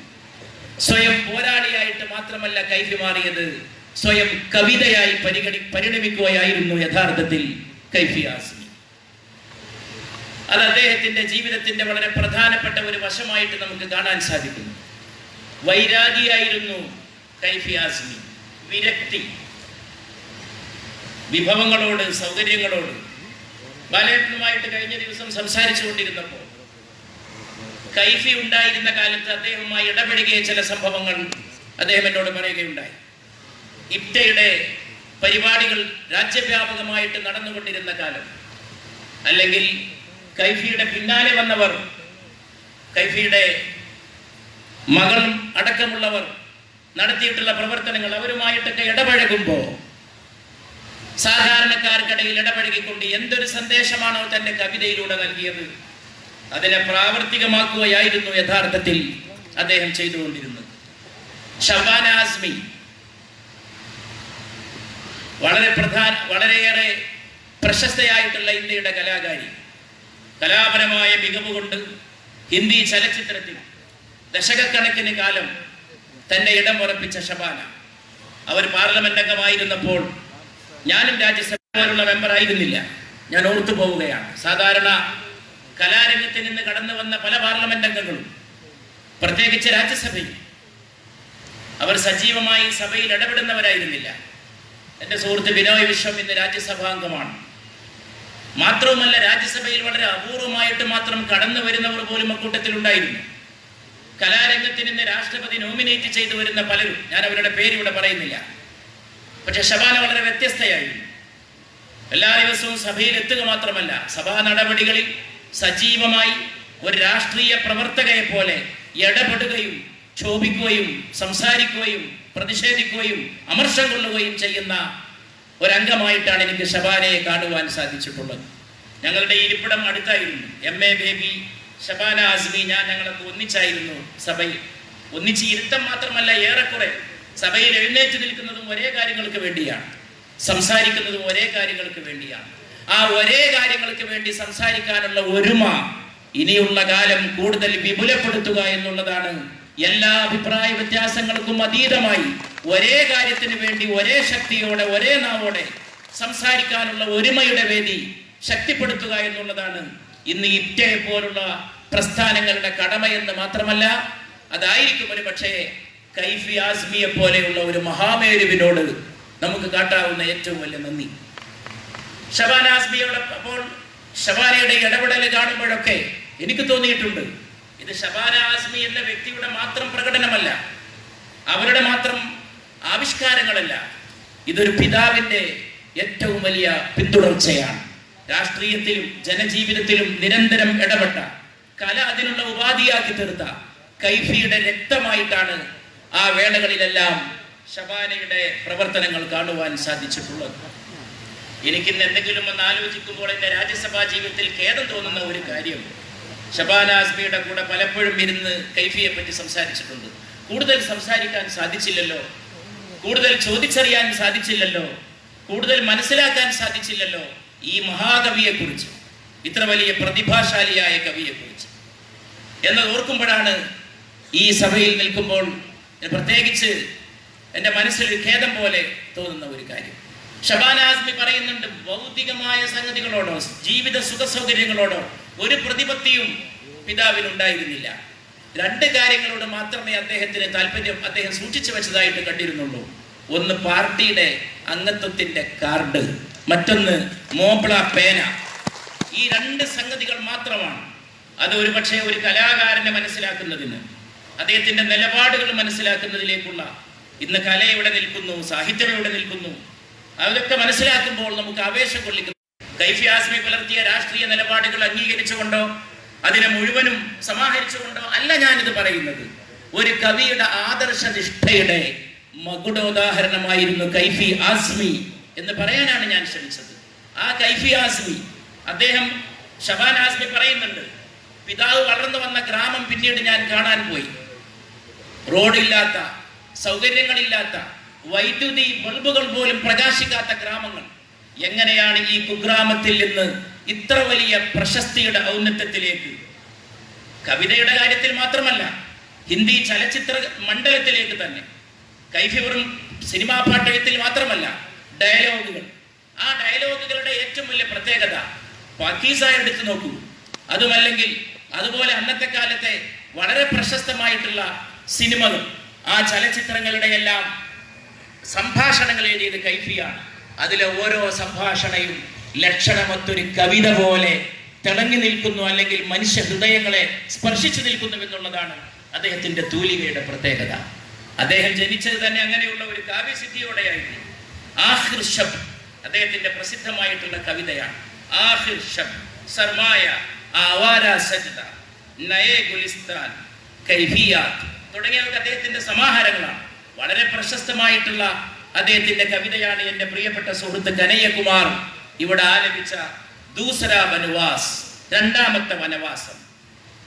സ്വയം പോരാളിയായിട്ട് മാത്രമല്ല കൈഫി മാറിയത്, സ്വയം കവിതയായി പരിണമിക്കുകയായിരുന്നു യഥാർത്ഥത്തിൽ കൈഫി ആസ്മി. അത് അദ്ദേഹത്തിന്റെ ജീവിതത്തിന്റെ വളരെ പ്രധാനപ്പെട്ട ഒരു വശമായിട്ട് നമുക്ക് കാണാൻ സാധിക്കുന്നു. വൈരാഗിയായിരുന്നു കൈഫി ആസ്മി. വിരക്തി, വിഭവങ്ങളോട്, സൗകര്യങ്ങളോട്. ബാലേട്ടനുമായിട്ട് കഴിഞ്ഞ ദിവസം സംസാരിച്ചു കൊണ്ടിരുന്നപ്പോൾ കൈഫി ഉണ്ടായിരുന്ന കാലത്ത് അദ്ദേഹവുമായി ഇടപഴകിയ ചില സംഭവങ്ങൾ അദ്ദേഹം എന്നോട് പറയുകയുണ്ടായി. ഇപ്റ്റയുടെ പരിപാടികൾ രാജ്യവ്യാപകമായിട്ട് നടന്നുകൊണ്ടിരുന്ന കാലം, അല്ലെങ്കിൽ കൈഫിയുടെ പിന്നാലെ വന്നവർ കൈഫിയുടെ മകളും അടക്കമുള്ളവർ നടത്തിയിട്ടുള്ള പ്രവർത്തനങ്ങൾ, അവരുമായിട്ടൊക്കെ ഇടപഴകുമ്പോൾ സാധാരണക്കാർക്കിടയിൽ ഇടപഴകിക്കൊണ്ട് എന്തൊരു സന്ദേശമാണോ തൻ്റെ കവിതയിലൂടെ നൽകിയത്, അതിനെ പ്രാവർത്തികമാക്കുകയായിരുന്നു യഥാർത്ഥത്തിൽ അദ്ദേഹം ചെയ്തുകൊണ്ടിരുന്നത്. ഷബാന ആസ്മി വളരെയേറെ പ്രശസ്തയായിട്ടുള്ള ഇന്ത്യയുടെ കലാകാരി. കലാപരമായ മികവ് കൊണ്ട് ഹിന്ദി ചലച്ചിത്രത്തിൽ ദശകക്കണക്കിന് കാലം തൻ്റെ ഇടം ഉറപ്പിച്ച ഷബാന, അവർ പാർലമെന്റ് അംഗമായിരുന്നപ്പോൾ ഞാനും രാജ്യസഭയിലുള്ള മെമ്പറായിരുന്നില്ല. ഞാൻ ഓർത്തു പോവുകയാണ്. സാധാരണ കലാരംഗത്ത് നിന്ന് കടന്നു വന്ന പല പാർലമെന്റ് അംഗങ്ങളും, പ്രത്യേകിച്ച് രാജ്യസഭയിൽ, അവർ സജീവമായി സഭയിൽ ഇടപെടുന്നവരായിരുന്നില്ല. എൻ്റെ സുഹൃത്ത് ബിനോയ് വിശ്വം ഇന്ന് രാജ്യസഭാംഗമാണ്. മാത്രവുമല്ല, രാജ്യസഭയിൽ വളരെ അപൂർവമായിട്ട് മാത്രം കടന്നു വരുന്നവർ പോലും അക്കൂട്ടത്തിലുണ്ടായിരുന്നു. കലാരംഗത്ത് നിന്ന് രാഷ്ട്രപതി നോമിനേറ്റ് ചെയ്തു വരുന്ന പലരും, ഞാൻ അവരുടെ പേര് ഇവിടെ പറയുന്നില്ല. പക്ഷെ ഷബാന വളരെ വ്യത്യസ്തയായിരുന്നു. എല്ലാ ദിവസവും സഭയിൽ എത്തുക മാത്രമല്ല, സഭാ നടപടികളിൽ സജീവമായി ഒരു രാഷ്ട്രീയ പ്രവർത്തകയെ പോലെ ഇടപെടുകയും ക്ഷോഭിക്കുകയും സംസാരിക്കുകയും പ്രതിഷേധിക്കുകയും അമർഷം കൊള്ളുകയും ചെയ്യുന്ന ഒരംഗമായിട്ടാണ് എനിക്ക് ഷബാനയെ കാണുവാൻ സാധിച്ചിട്ടുള്ളത്. ഞങ്ങളുടെ ഇരിപ്പിടം അടുത്തായിരുന്നു. MA ബേബി, ഷബാന ആസ്മി, ഞങ്ങളൊക്കെ ഒന്നിച്ചായിരുന്നു സഭയിൽ. ഒന്നിച്ച് ഇരുത്തം മാത്രമല്ല, ഏറെക്കുറെ സഭയിൽ എഴുന്നേറ്റ് നിൽക്കുന്നതും ഒരേ കാര്യങ്ങൾക്ക് വേണ്ടിയാണ്, സംസാരിക്കുന്നതും ഒരേ കാര്യങ്ങൾക്ക് വേണ്ടിയാണ്. ആ ഒരേ കാര്യങ്ങൾക്ക് വേണ്ടി സംസാരിക്കാനുള്ള ഒരുമ ഇനിയുള്ള കാലം കൂടുതൽ വിപുലപ്പെടുത്തുക എന്നുള്ളതാണ്. എല്ലാ അഭിപ്രായ വ്യത്യാസങ്ങൾക്കും അതീതമായി ഒരേ കാര്യത്തിന് വേണ്ടി ഒരേ ശക്തിയോടെ ഒരേ നാവോടെ സംസാരിക്കാനുള്ള ഒരുമയുടെ വേദി ശക്തിപ്പെടുത്തുക എന്നുള്ളതാണ് ഇന്ന് ഇപ്റ്റയെ പോലുള്ള പ്രസ്ഥാനങ്ങളുടെ കടമയെന്ന് മാത്രമല്ല, അതായിരിക്കും ഒരു പക്ഷേ കൈഫി ആസ്മിയെ പോലെയുള്ള ഒരു മഹാമേരുവിനോട് നമുക്ക് കാട്ടാവുന്ന ഏറ്റവും വലിയ നന്ദി. ഷബാന ആസ്മിയോടൊപ്പം ഷബാനയുടെ ഇടപെടൽ കാണുമ്പോഴൊക്കെ എനിക്ക് തോന്നിയിട്ടുണ്ട്, ഇത് ഷബാന ആസ്മി എന്ന വ്യക്തിയുടെ മാത്രം പ്രകടനമല്ല, അവരുടെ മാത്രം ആവിഷ്കാരങ്ങളല്ല, ഇതൊരു പിതാവിൻ്റെ ഏറ്റവും വലിയ പിന്തുടർച്ചയാണ്. രാഷ്ട്രീയത്തിലും ജനജീവിതത്തിലും നിരന്തരം ഇടപെട്ട, കല അതിനുള്ള ഉപാധിയാക്കി തീർത്ത കൈഫിയുടെ രക്തമായിട്ടാണ് ആ വേളകളിലെല്ലാം ഷബാനയുടെ പ്രവർത്തനങ്ങൾ കാണുവാൻ സാധിച്ചിട്ടുള്ളത്. എനിക്കിന്ന് എന്തെങ്കിലും ഒന്ന് ആലോചിക്കുമ്പോൾ എൻ്റെ രാജ്യസഭാ ജീവിതത്തിൽ ഖേദം തോന്നുന്ന ഒരു കാര്യം, ഷബാന ആസ്മിയുടെ കൂടെ പലപ്പോഴും ഇരുന്ന് കൈഫിയെ പറ്റി സംസാരിച്ചിട്ടുണ്ട്. കൂടുതൽ സംസാരിക്കാൻ സാധിച്ചില്ലല്ലോ, കൂടുതൽ ചോദിച്ചറിയാൻ സാധിച്ചില്ലല്ലോ, കൂടുതൽ മനസ്സിലാക്കാൻ സാധിച്ചില്ലല്ലോ ഈ മഹാകവിയെക്കുറിച്ച്, ഇത്ര വലിയ പ്രതിഭാശാലിയായ കവിയെക്കുറിച്ച് എന്നത് ഓർക്കുമ്പോഴാണ് ഈ സഭയിൽ നിൽക്കുമ്പോൾ പ്രത്യേകിച്ച് എൻ്റെ മനസ്സിൽ ഖേദം പോലെ തോന്നുന്ന ഒരു കാര്യം. ഷബാന ആസ്മി പറയുന്നുണ്ട്, ഭൗതികമായ സംഗതികളോടോ ജീവിത സുഖ സൗകര്യങ്ങളോടോ ഒരു പ്രതിപത്തിയും പിതാവിനുണ്ടായിരുന്നില്ല. രണ്ട് കാര്യങ്ങളോട് മാത്രമേ അദ്ദേഹത്തിന് താല്പര്യം അദ്ദേഹം സൂക്ഷിച്ചു വെച്ചതായിട്ട് കണ്ടിരുന്നുള്ളൂ. ഒന്ന് പാർട്ടിയുടെ അംഗത്വത്തിന്റെ കാർഡ്, മറ്റൊന്ന് മോബ്ല പേന. ഈ രണ്ട് സംഗതികൾ മാത്രമാണ്. അത് ഒരുപക്ഷെ ഒരു കലാകാരനെ മനസ്സിലാക്കുന്നതിന്, അദ്ദേഹത്തിന്റെ നിലപാടുകൾ മനസ്സിലാക്കുന്നതിലേക്കുള്ള, ഇന്ന് കല എവിടെ നിൽക്കുന്നു, സാഹിത്യം എവിടെ നിൽക്കുന്നു, അതൊക്കെ മനസ്സിലാക്കുമ്പോൾ നമുക്ക് ആവേശം കൊള്ളിക്കുന്നു. കൈഫി ആസ്മി പുലർത്തിയ രാഷ്ട്രീയ നിലപാടുകൾ അംഗീകരിച്ചുകൊണ്ടോ അതിനെ മുഴുവനും സമാഹരിച്ചുകൊണ്ടോ അല്ല ഞാനിത് പറയുന്നത്. ഒരു കവിയുടെ ആദർശനിഷ്ഠയുടെ മകുടോദാഹരണമായിരുന്നു കൈഫി ആസ്മി എന്ന് പറയാനാണ് ഞാൻ ശ്രമിച്ചത്. ആ കൈഫി ആസ്മി, അദ്ദേഹം ഷബാന ആസ്മി പറയുന്നുണ്ട്, പിതാവ് വളർന്നു വന്ന ഗ്രാമം പിന്നീട് ഞാൻ കാണാൻ പോയി. റോഡില്ലാത്ത, സൗകര്യങ്ങളില്ലാത്ത, വൈദ്യുതി ബൾബുകൾ പോലും പ്രകാശിക്കാത്ത ഗ്രാമങ്ങൾ. എങ്ങനെയാണ് ഈ കുഗ്രാമത്തിൽ നിന്ന് ഇത്ര വലിയ പ്രശസ്തിയുടെ ഔന്നത്യത്തിലേക്ക്, കവിതയുടെ കാര്യത്തിൽ മാത്രമല്ല ഹിന്ദി ചലച്ചിത്ര മണ്ഡലത്തിലേക്ക് തന്നെ, കൈഫി വെറും സിനിമാ പാട്ടെഴുത്തിൽ മാത്രമല്ല, ഡയലോഗുകൾ, ആ ഡയലോഗുകളുടെ ഏറ്റവും വലിയ പ്രത്യേകത പാക്കീസ എടുത്തു നോക്കൂ. അതുമല്ലെങ്കിൽ അതുപോലെ അന്നത്തെ കാലത്തെ വളരെ പ്രശസ്തമായിട്ടുള്ള സിനിമകൾ, ആ ചലച്ചിത്രങ്ങളുടെ എല്ലാം സംഭാഷണങ്ങൾ എഴുതിയത് കൈഫിയാണ്. അതിലെ ഓരോ സംഭാഷണയും ലക്ഷണമൊത്തൊരു കവിത പോലെ തിളങ്ങി നിൽക്കുന്നു, അല്ലെങ്കിൽ മനുഷ്യ ഹൃദയങ്ങളെ സ്പർശിച്ചു നിൽക്കുന്നു എന്നുള്ളതാണ് അദ്ദേഹത്തിന്റെ തൂലികയുടെ പ്രത്യേകത. അദ്ദേഹം ജനിച്ചത് തന്നെ അങ്ങനെയുള്ള ഒരു കാവ്യസിദ്ധിയോടെയായിരുന്നു. ആഖിർ ശബ് അദ്ദേഹത്തിന്റെ പ്രസിദ്ധമായിട്ടുള്ള കവിതയാണ്. ആഖിർ ശബ് സർമായ ആവാര സജ്ദ നയേ ഗുലിസ്താൻ കൈഫിയാത്ത് തുടങ്ങിയതൊക്കെ അദ്ദേഹത്തിന്റെ സമാഹാരങ്ങളാണ്. വളരെ പ്രശസ്തമായിട്ടുള്ള അദ്ദേഹത്തിന്റെ കവിതയാണ് എൻ്റെ പ്രിയപ്പെട്ട സുഹൃത്ത് കനയ്യകുമാർ ഇവിടെ ആലപിച്ച ദൂസര വനവാസ്, രണ്ടാമത്തെ വനവാസം.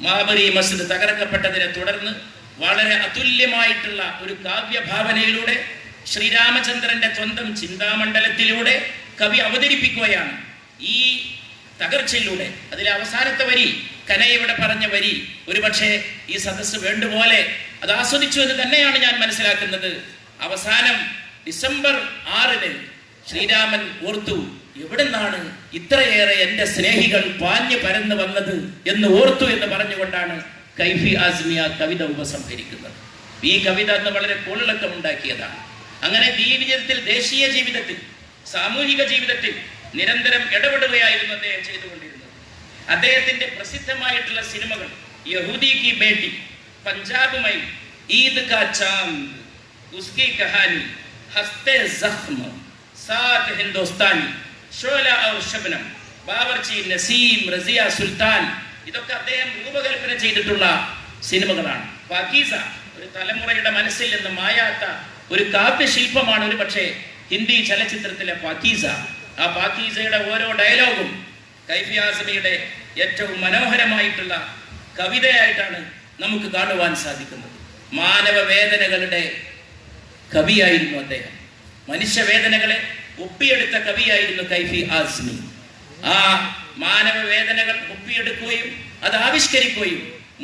ബാബറി മസ്ജിദ് തകർക്കപ്പെട്ടതിനെ തുടർന്ന് വളരെ അതുല്യമായിട്ടുള്ള ഒരു കാവ്യഭാവനയിലൂടെ ശ്രീരാമചന്ദ്രന്റെ സ്വന്തം ചിന്താമണ്ഡലത്തിലൂടെ കവി അവതരിപ്പിക്കുകയാണ് ഈ തകർച്ചയിലൂടെ. അതിലെ അവസാനത്തെ വരി, കനയ്യയുടെ പറഞ്ഞ വരി, ഒരുപക്ഷെ ഈ സദസ്സ് വേണ്ടുപോലെ അത് ആസ്വദിച്ചു എന്ന് തന്നെയാണ് ഞാൻ മനസ്സിലാക്കുന്നത്. അവസാനം ഡിസംബർ 6 ശ്രീരാമൻ ഓർത്തു, എവിടുന്നാണ് ഇത്രയേറെ എൻ്റെ സ്നേഹികൾ പാഞ്ഞു പരന്നു വന്നത് എന്ന് ഓർത്തു എന്ന് പറഞ്ഞുകൊണ്ടാണ് കൈഫി ആസ്മി ആ കവിത ഉപസംഹരിക്കുന്നത്. ഈ കവിത അന്ന് വളരെ കോളിളക്കം ഉണ്ടാക്കിയതാണ്. അങ്ങനെ ജീവിതത്തിൽ, ദേശീയ ജീവിതത്തിൽ, സാമൂഹിക ജീവിതത്തിൽ നിരന്തരം ഇടപെടുകയായിരുന്നു അദ്ദേഹം ചെയ്തുകൊണ്ടിരുന്നത്. അദ്ദേഹത്തിന്റെ പ്രസിദ്ധമായിട്ടുള്ള സിനിമകൾ യഹൂദി കി ബേട്ടി, പഞ്ചാബ് മൈ, ഈദ് കാ ചാന്ദ്, ഉസ്കി കഹാനി, ഹസ്തേ സഖ്മ, സാത് ഹിന്ദുസ്ഥാനി, ഷോല ഔർ ശബ്നം, ബാവർച്ചി, നസീം, റസിയ സുൽത്താൻ, ഇതൊക്കെ അദ്ദേഹം രൂപകൽപ്പന ചെയ്തിട്ടുള്ള സിനിമകളാണ്. പാക്കീസ ഒരു തലമുറയുടെ മനസ്സിൽ നിന്ന് മായാത്ത ഒരു കാവ്യശില്പമാണ് ഒരു പക്ഷേ ഹിന്ദി ചലച്ചിത്രത്തിലെ പാക്കീസ. ആ പാക്കീസയുടെ ഓരോ ഡയലോഗും കൈഫി ആസ്മിയുടെ ഏറ്റവും മനോഹരമായിട്ടുള്ള കവിതയായിട്ടാണ് നമുക്ക് കാണുവാൻ സാധിക്കുന്നത്. മാനവ വേദനകളുടെ കവിയായിരുന്നു അദ്ദേഹം. മനുഷ്യവേദനകളെ ഒപ്പിയെടുത്ത കവിയായിരുന്നു കൈഫി ആസ്മി. ആ മാനവ വേദനകൾ ഒപ്പിയെടുക്കുകയും അത് ആവിഷ്കരിക്കുകയും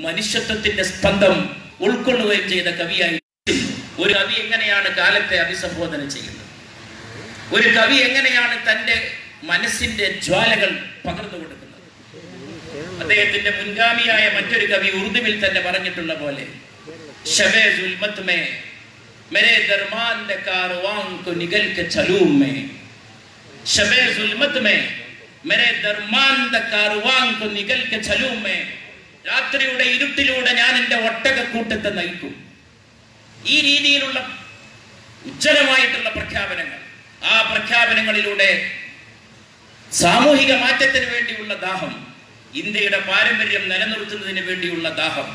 മനുഷ്യത്വത്തിന്റെ സ്പന്ദം ഉൾക്കൊള്ളുകയും ചെയ്ത കവിയായിരുന്നു. ഒരു കവി എങ്ങനെയാണ് കാലത്തെ അഭിസംബോധന ചെയ്യുന്നത്? ഒരു കവി എങ്ങനെയാണ് തൻ്റെ മനസ്സിന്റെ ജ്വാലകൾ പകർന്നു കൊടുക്കുന്നത്? അദ്ദേഹത്തിന്റെ മുൻഗാമിയായ മറ്റൊരു കവി ഉറുദുവിൽ തന്നെ പറഞ്ഞിട്ടുള്ള പോലെ, ശബേ സുൽമത്ത് മേ मेरे दरमान दे कारवां को निगल के चलूं मैं, शबे जुल्मत में मेरे दरमान दे कारवां को निगल के चलूं मैं, രാത്രിയുടെ ഇരുട്ടിലൂടെ ഞാൻ എൻ്റെ ഒട്ടകക്കൂട്ടത്തെ നയിക്കും. ഈ രീതിയിലുള്ള ഉജ്ജ്വലമായിട്ടുള്ള പ്രഖ്യാപനങ്ങൾ, ആ പ്രഖ്യാപനങ്ങളിലൂടെ സാമൂഹിക മാറ്റത്തിന് വേണ്ടിയുള്ള ദാഹം, ഇന്ത്യയുടെ പാരമ്പര്യം നിലനിർത്തുന്നതിന് വേണ്ടിയുള്ള ദാഹം.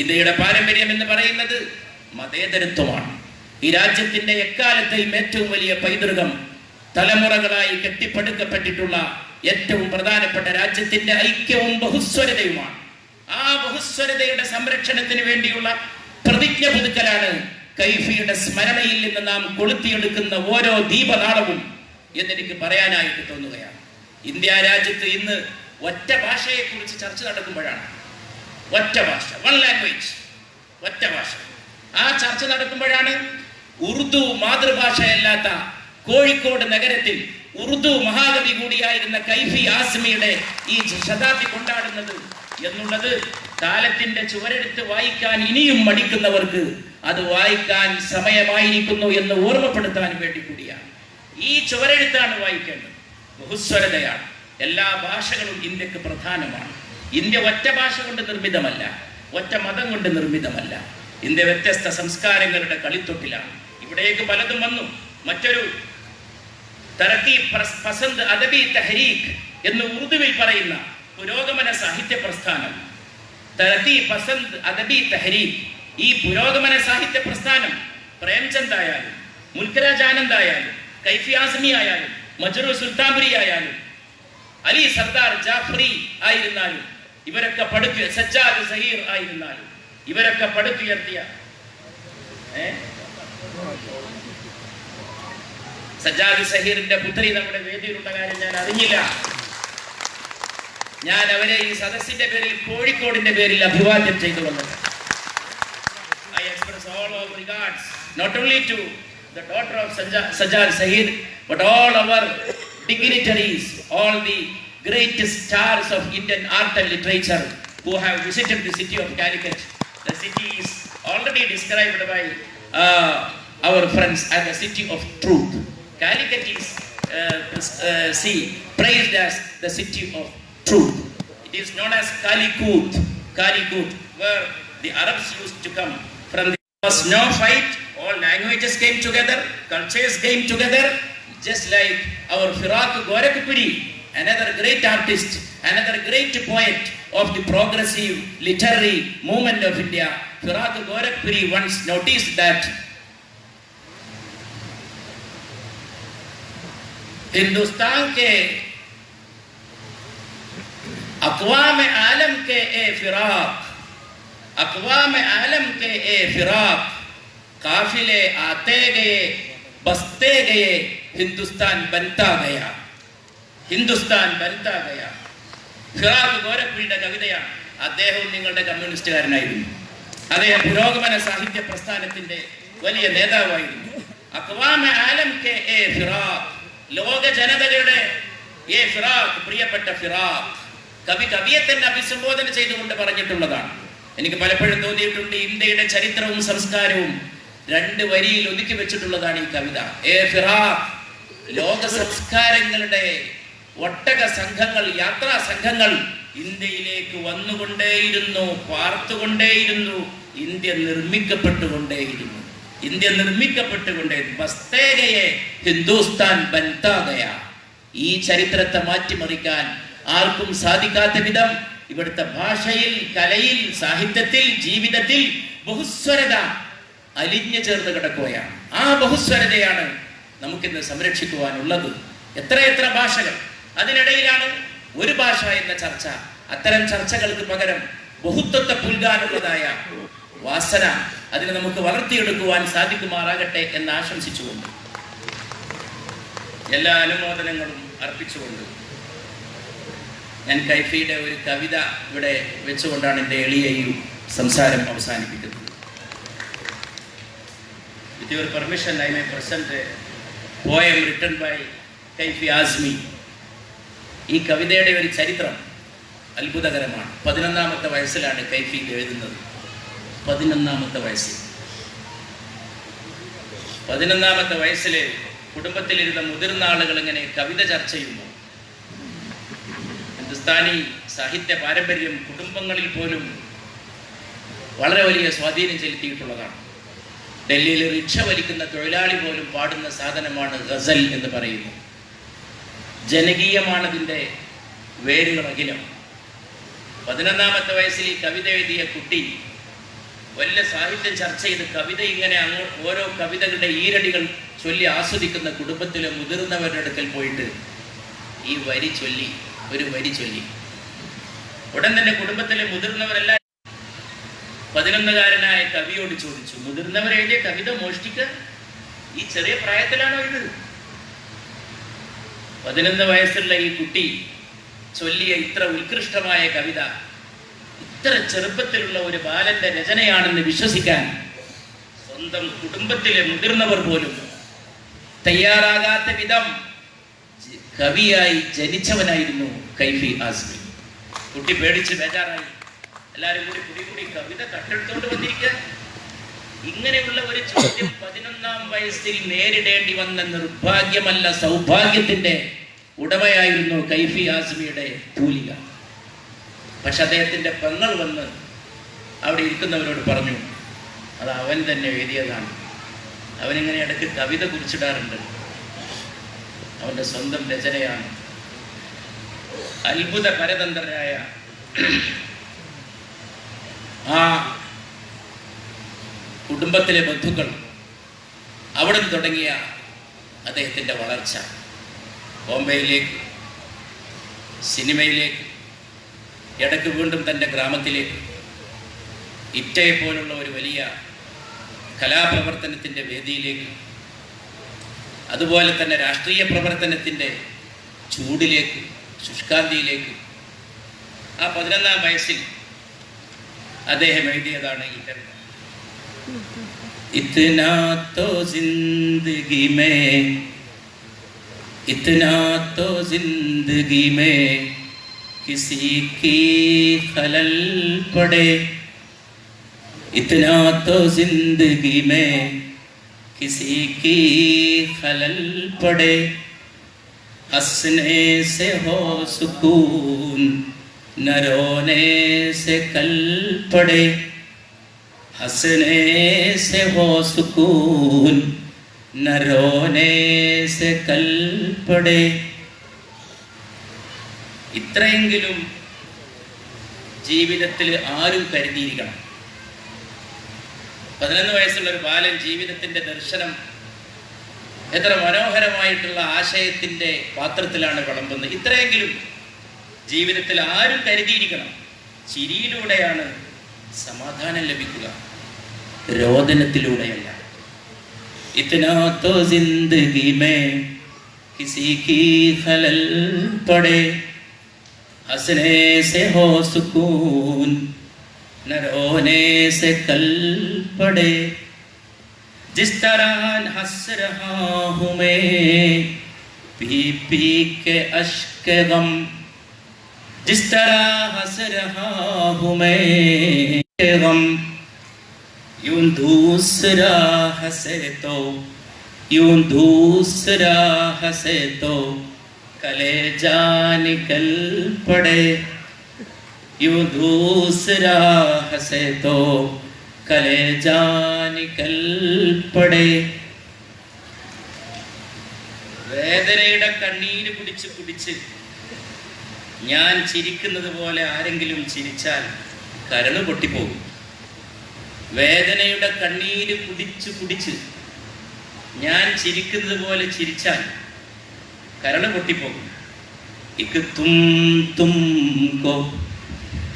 ഇന്ത്യയുടെ പാരമ്പര്യം എന്ന് പറയുന്നത് മതേതരത്വമാണ്. ഈ രാജ്യത്തിന്റെ എക്കാലത്തെയും ഏറ്റവും വലിയ പൈതൃകം, തലമുറകളായി കെട്ടിപ്പടുക്കപ്പെട്ടിട്ടുള്ള ഏറ്റവും പ്രധാനപ്പെട്ട രാജ്യത്തിന്റെ ഐക്യവും ബഹുസ്വരതയുമാണ്. ആ ബഹുസ്വരതയുടെ സംരക്ഷണത്തിന് വേണ്ടിയുള്ള പ്രതിജ്ഞ പുതുക്കലാണ് കൈഫിയുടെ സ്മരണയിൽ നിന്ന് നാം കൊളുത്തിയെടുക്കുന്ന ഓരോ ദീപനാളവും എന്നെനിക്ക് പറയാനായിട്ട് തോന്നുകയാണ്. ഇന്ത്യ രാജ്യത്ത് ഇന്ന് ഒറ്റ ഭാഷയെ കുറിച്ച് ചർച്ച നടക്കുമ്പോഴാണ്, ഒറ്റ ഭാഷ, വൺ ലാംഗ്വേജ്, ഒറ്റ ഭാഷ, ആ ചർച്ച നടക്കുമ്പോഴാണ് ഉറുദു മാതൃഭാഷയല്ലാത്ത കോഴിക്കോട് നഗരത്തിൽ ഉറുദു മഹാകവി കൂടിയായിരുന്ന കൈഫി ആസ്മിയുടെ ഈ ശതാബ്ദി കൊണ്ടാടുന്നത് എന്നുള്ളത് കാലത്തിന്റെ ചുവരെടുത്ത് വായിക്കാൻ ഇനിയും മടിക്കുന്നവർക്ക് അത് വായിക്കാൻ സമയമായിരിക്കുന്നു എന്ന് ഓർമ്മപ്പെടുത്താൻ വേണ്ടി കൂടിയാണ്. ഈ ചുവരെഴുത്താണ് വായിക്കേണ്ടത്. ബഹുസ്വരതയാണ്. എല്ലാ ഭാഷകളും ഇന്ത്യക്ക് പ്രധാനമാണ്. ഇന്ത്യ ഒറ്റ ഭാഷ കൊണ്ട് നിർമ്മിതമല്ല, ഒറ്റ മതം കൊണ്ട് നിർമ്മിതമല്ല. ഇന്ത്യ വ്യത്യസ്ത സംസ്കാരങ്ങളുടെ കളിത്തൊട്ടിലാണ്. ഇവിടേക്ക് പലതും വന്നു. മറ്റൊരു തറക്കി പസന്ത് അദബി തഹരീഖ് എന്ന് ഉറുദുവിൽ പറയുന്ന പുരോഗമന സാഹിത്യ പ്രസ്ഥാനം, തറക്കി പസന്ത് അദബി തഹരീഖ്, ഈ പുരോഗമന സാഹിത്യ പ്രസ്ഥാനം പ്രേംചന്ദ് ആയാലും മുൽക്കരാജ് ആനന്ദ് ആയാലും കൈഫി ആസ്മി ആയാലും മജ്റൂർ സുൽത്താൻപുരി ആയാലും അലി സർദാർ ജാഫറി ആയിരുന്നാലും ഇവരൊക്കെ പടുത്തു, സജ്ജാദ് സഹീർ ആയിരുന്നാലും ഇവരൊക്കെ പടുത്തുയർത്തിയ സജ്ജാദ് സഹീറിന്റെ പുത്രി നമ്മുടെ വേദിയിലുള്ള കാര്യം ഞാൻ അറിഞ്ഞില്ല. ഞാൻ അവരെ ഈ സദസ്സിന്റെ പേരിൽ, കോഴിക്കോടിന്റെ പേരിൽ അഭിവാദ്യം ചെയ്തു വന്നത്. I express all our regards not only to the daughter of Sajjad Sahir but all our dignitaries, all the greatest stars of Indian art and literature who have visited the city of Calicut. The city is already described by our friends as the city of truth. Calicut is praised as the city of truth. It is known as Kalikut, where the Arabs used to come. From there was no fight, all languages came together, cultures came together, just like our Firak Gorakhpuri, another great artist, another great poet, of the progressive literary movement of India, Firaq Gorakhpuri once noticed that Hindustan के अक़वाम आलम के फिराक काफिले आते गए बसते गए हिंदुस्तान बनता गया ഫിറാഖ് ഗോരഖ്പുരിയുടെ കവിതയാണ്. അദ്ദേഹവും നിങ്ങളുടെ കമ്മ്യൂണിസ്റ്റുകാരനായിരുന്നു. അദ്ദേഹം പുരോഗമന സാഹിത്യ പ്രസ്ഥാനത്തിന്റെ വലിയ നേതാവായിരുന്നു. അഖ്വാമ ആലം കെ എ ഫിറാഖ്, ലോക ജനതയുടെ ഏ ഫിറാഖ്, പ്രിയപ്പെട്ട ഫിറാഖ്. കവിയെ തന്നെ അഭിസംബോധന ചെയ്തുകൊണ്ട് പറഞ്ഞിട്ടുള്ളതാണ്. എനിക്ക് പലപ്പോഴും തോന്നിയിട്ടുണ്ട്, ഇന്ത്യയുടെ ചരിത്രവും സംസ്കാരവും 2 വരിയിൽ ഒതുക്കി വെച്ചിട്ടുള്ളതാണ് ഈ കവിത. ഏ ഫിറാഖ്, ലോക സംസ്കാരങ്ങളുടെ ഒട്ടക സംഘങ്ങൾ, യാത്രാ സംഘങ്ങൾ ഇന്ത്യയിലേക്ക് വന്നുകൊണ്ടേയിരുന്നു, പാർത്തുകൊണ്ടേയിരുന്നു. ഇന്ത്യ നിർമ്മിക്കപ്പെട്ടുകൊണ്ടേയിരുന്നു. ബസ്തേഗയെ ഹിന്ദുസ്ഥാൻ ബൻതാ ഗയാ. ഈ ചരിത്രത്തെ മാറ്റിമറിക്കാൻ ആർക്കും സാധിക്കാത്ത വിധം ഇവിടുത്തെ ഭാഷയിൽ, കലയിൽ, സാഹിത്യത്തിൽ, ജീവിതത്തിൽ ബഹുസ്വരത അലിഞ്ഞു ചേർന്ന് കിടക്കുകയാണ്. ആ ബഹുസ്വരതയാണ് നമുക്കിന്ന് സംരക്ഷിക്കുവാനുള്ളത്. എത്രയെത്ര ഭാഷകൾ, അതിനിടയിലാണ് ഒരു ഭാഷ എന്ന ചർച്ച. അത്തരം ചർച്ചകൾക്ക് പകരം ബഹുത്വത്തെ പുൽകാനുള്ളതായ വാസന അതിനെ നമുക്ക് വളർത്തിയെടുക്കുവാൻ സാധിക്കുമാറാകട്ടെ എന്ന് ആശംസിച്ചുകൊണ്ട്, എല്ലാ അനുമോദനങ്ങളും അർപ്പിച്ചുകൊണ്ട് ഞാൻ കൈഫിയുടെ ഒരു കവിത ഇവിടെ വെച്ചുകൊണ്ടാണ് എൻ്റെ എളിയ ഈ സംസാരം അവസാനിപ്പിക്കുന്നത്. With your permission, I may present a poem written by Kaifi Azmi. ഈ കവിതയുടെ ഒരു ചരിത്രം അത്ഭുതകരമാണ്. 11ാമത്തെ വയസ്സിലാണ് കൈഫി ഇത് എഴുതുന്നത്. 11ാമത്തെ വയസ്സിൽ 11ാമത്തെ വയസ്സിൽ കുടുംബത്തിലിരുന്ന മുതിർന്ന ആളുകൾ ഇങ്ങനെ കവിത ചർച്ച ചെയ്യുമ്പോൾ ഹിന്ദുസ്ഥാനി സാഹിത്യ പാരമ്പര്യം കുടുംബങ്ങളിൽ പോലും വളരെ വലിയ സ്വാധീനം ചെലുത്തിയിട്ടുള്ളതാണ്. ഡൽഹിയിൽ റിക്ഷ വലിക്കുന്ന തൊഴിലാളി പോലും പാടുന്ന സാധനമാണ് ഗസൽ എന്ന് പറയുന്നത്. ജനകീയമാണതിൻ്റെ വേരുകളകിലും. 11ാമത്തെ വയസ്സിൽ ഈ കവിത എഴുതിയ കുട്ടി വലിയ സാഹിത്യം ചർച്ച ചെയ്ത് കവിത ഇങ്ങനെ ഓരോ കവിതകളുടെ ഈരടികൾ ചൊല്ലി ആസ്വദിക്കുന്ന കുടുംബത്തിലെ മുതിർന്നവരുടെ അടുക്കൽ പോയിട്ട് ഈ വരി ചൊല്ലി, ഒരു വരി ചൊല്ലി. ഉടൻ തന്നെ കുടുംബത്തിലെ മുതിർന്നവരെല്ലാം 11കാരനായ കവിയോട് ചോദിച്ചു, മുതിർന്നവരെഴുതിയ കവിത മോഷ്ടിക്കുക ഈ ചെറിയ പ്രായത്തിലാണോ ഇത്? 11 വയസ്സുള്ള ഈ കുട്ടി ചൊല്ലിയ ഇത്ര ഉത്കൃഷ്ടമായ കവിത ഇത്ര ചെറുപ്പത്തിലുള്ള ഒരു ബാലന്റെ രചനയാണെന്ന് വിശ്വസിക്കാൻ സ്വന്തം കുടുംബത്തിലെ മുതിർന്നവർ പോലും തയ്യാറാകാത്ത വിധം കവിയായി ജനിച്ചവനായിരുന്നു കൈഫി ആസ്മി. കുട്ടി പേടിച്ച് ബേജാറായി. എല്ലാവരും കൂടി കവിത തട്ടെടുത്തോണ്ട് വന്നിരിക്കുക. ഇങ്ങനെയുള്ള ഒരു ചോദ്യം 11ാം വയസ്സിൽ നേരിടേണ്ടി വന്ന നിർഭാഗ്യമല്ല സൗഭാഗ്യത്തിന്റെ ഉടമയായിരുന്നു കൈഫി ആസ്മിയുടെ തൂലിക. പക്ഷെ അദ്ദേഹത്തിന്റെ പെങ്ങൾ വന്ന് അവിടെ ഇരിക്കുന്നവരോട് പറഞ്ഞു, അത് അവൻ തന്നെ എഴുതിയതാണ്. അവനിങ്ങനെ ഇടയ്ക്ക് കവിത കുറിച്ചിടാറുണ്ട്, അവന്റെ സ്വന്തം രചനയാണ്. അത്ഭുത പരതന്ത്രനായ ആ കുടുംബത്തിലെ ബന്ധുക്കൾ, അവിടെ നിന്ന് തുടങ്ങിയ അദ്ദേഹത്തിൻ്റെ വളർച്ച ബോംബെയിലേക്ക്, സിനിമയിലേക്ക്, ഇടയ്ക്ക് വീണ്ടും തൻ്റെ ഗ്രാമത്തിലേക്ക്, ഇറ്റയെ പോലുള്ള ഒരു വലിയ കലാപ്രവർത്തനത്തിൻ്റെ വേദിയിലേക്ക്, അതുപോലെ തന്നെ രാഷ്ട്രീയ പ്രവർത്തനത്തിൻ്റെ ചൂടിലേക്ക്, ശുഷ്കാന്തിയിലേക്ക് ആ 11ാം വയസ്സിൽ അദ്ദേഹം എഴുതിയതാണ് ഈ കവിത. ഇത്നാ തോ ജിന്ദഗി മേ കിസി കി ഖലൽ പടേ, ഇത്നാ തോ ജിന്ദഗി മേ കിസി കി ഖലൽ പടേ, ഹസ്നെ സെ ഹോ സുകൂൻ न रोने से कल पड़े, हंसने से हो सुकून न रोने से कल पड़े. ഇത്രയെങ്കിലും ജീവിതത്തിൽ ആരും കരുതിയിരിക്കണം. 11 വയസ്സുള്ള ഒരു ബാലൻ ജീവിതത്തിൻ്റെ ദർശനം എത്ര മനോഹരമായിട്ടുള്ള ആശയത്തിൻ്റെ പാത്രത്തിലാണ് വിളമ്പുന്നത്. ഇത്രയെങ്കിലും ജീവിതത്തിൽ ആരും കരുതിയിരിക്കണം. ചിരിയിലൂടെയാണ് സമാധാനം ലഭിക്കുക, രോദനത്തിലൂടെയല്ല. ഇത്നാ തോ ജിന്ദഗി മേ കിസി കി ഖലൽ പടേ हंसने से हो सुकून न रोने से कल पड़े जिस तरह हंस रहा हूँ मैं पी पी के अश्क गम जिस तरह हंस रहा हूँ मैं गम यूं दूसरा हंसे तो यूं दूसरा हंसे तो कलेजा निकल पड़े यूं दूसरा हंसे तो कलेजा निकल पड़े. വേദനയുടെ കണ്ണീര് കുടിച്ച് കുടിച്ച് ഞാൻ ചിരിക്കുന്നത് പോലെ ആരെങ്കിലും ചിരിച്ചാൽ കരള് പൊട്ടിപ്പോകും. വേദനയുടെ കണ്ണീര് കുടിച്ച് കുടിച്ച് ഞാൻ ചിരിക്കുന്നത് പോലെ ചിരിച്ചാൽ കരള് പൊട്ടിപ്പോകും. ഇക്ക് തുംകോ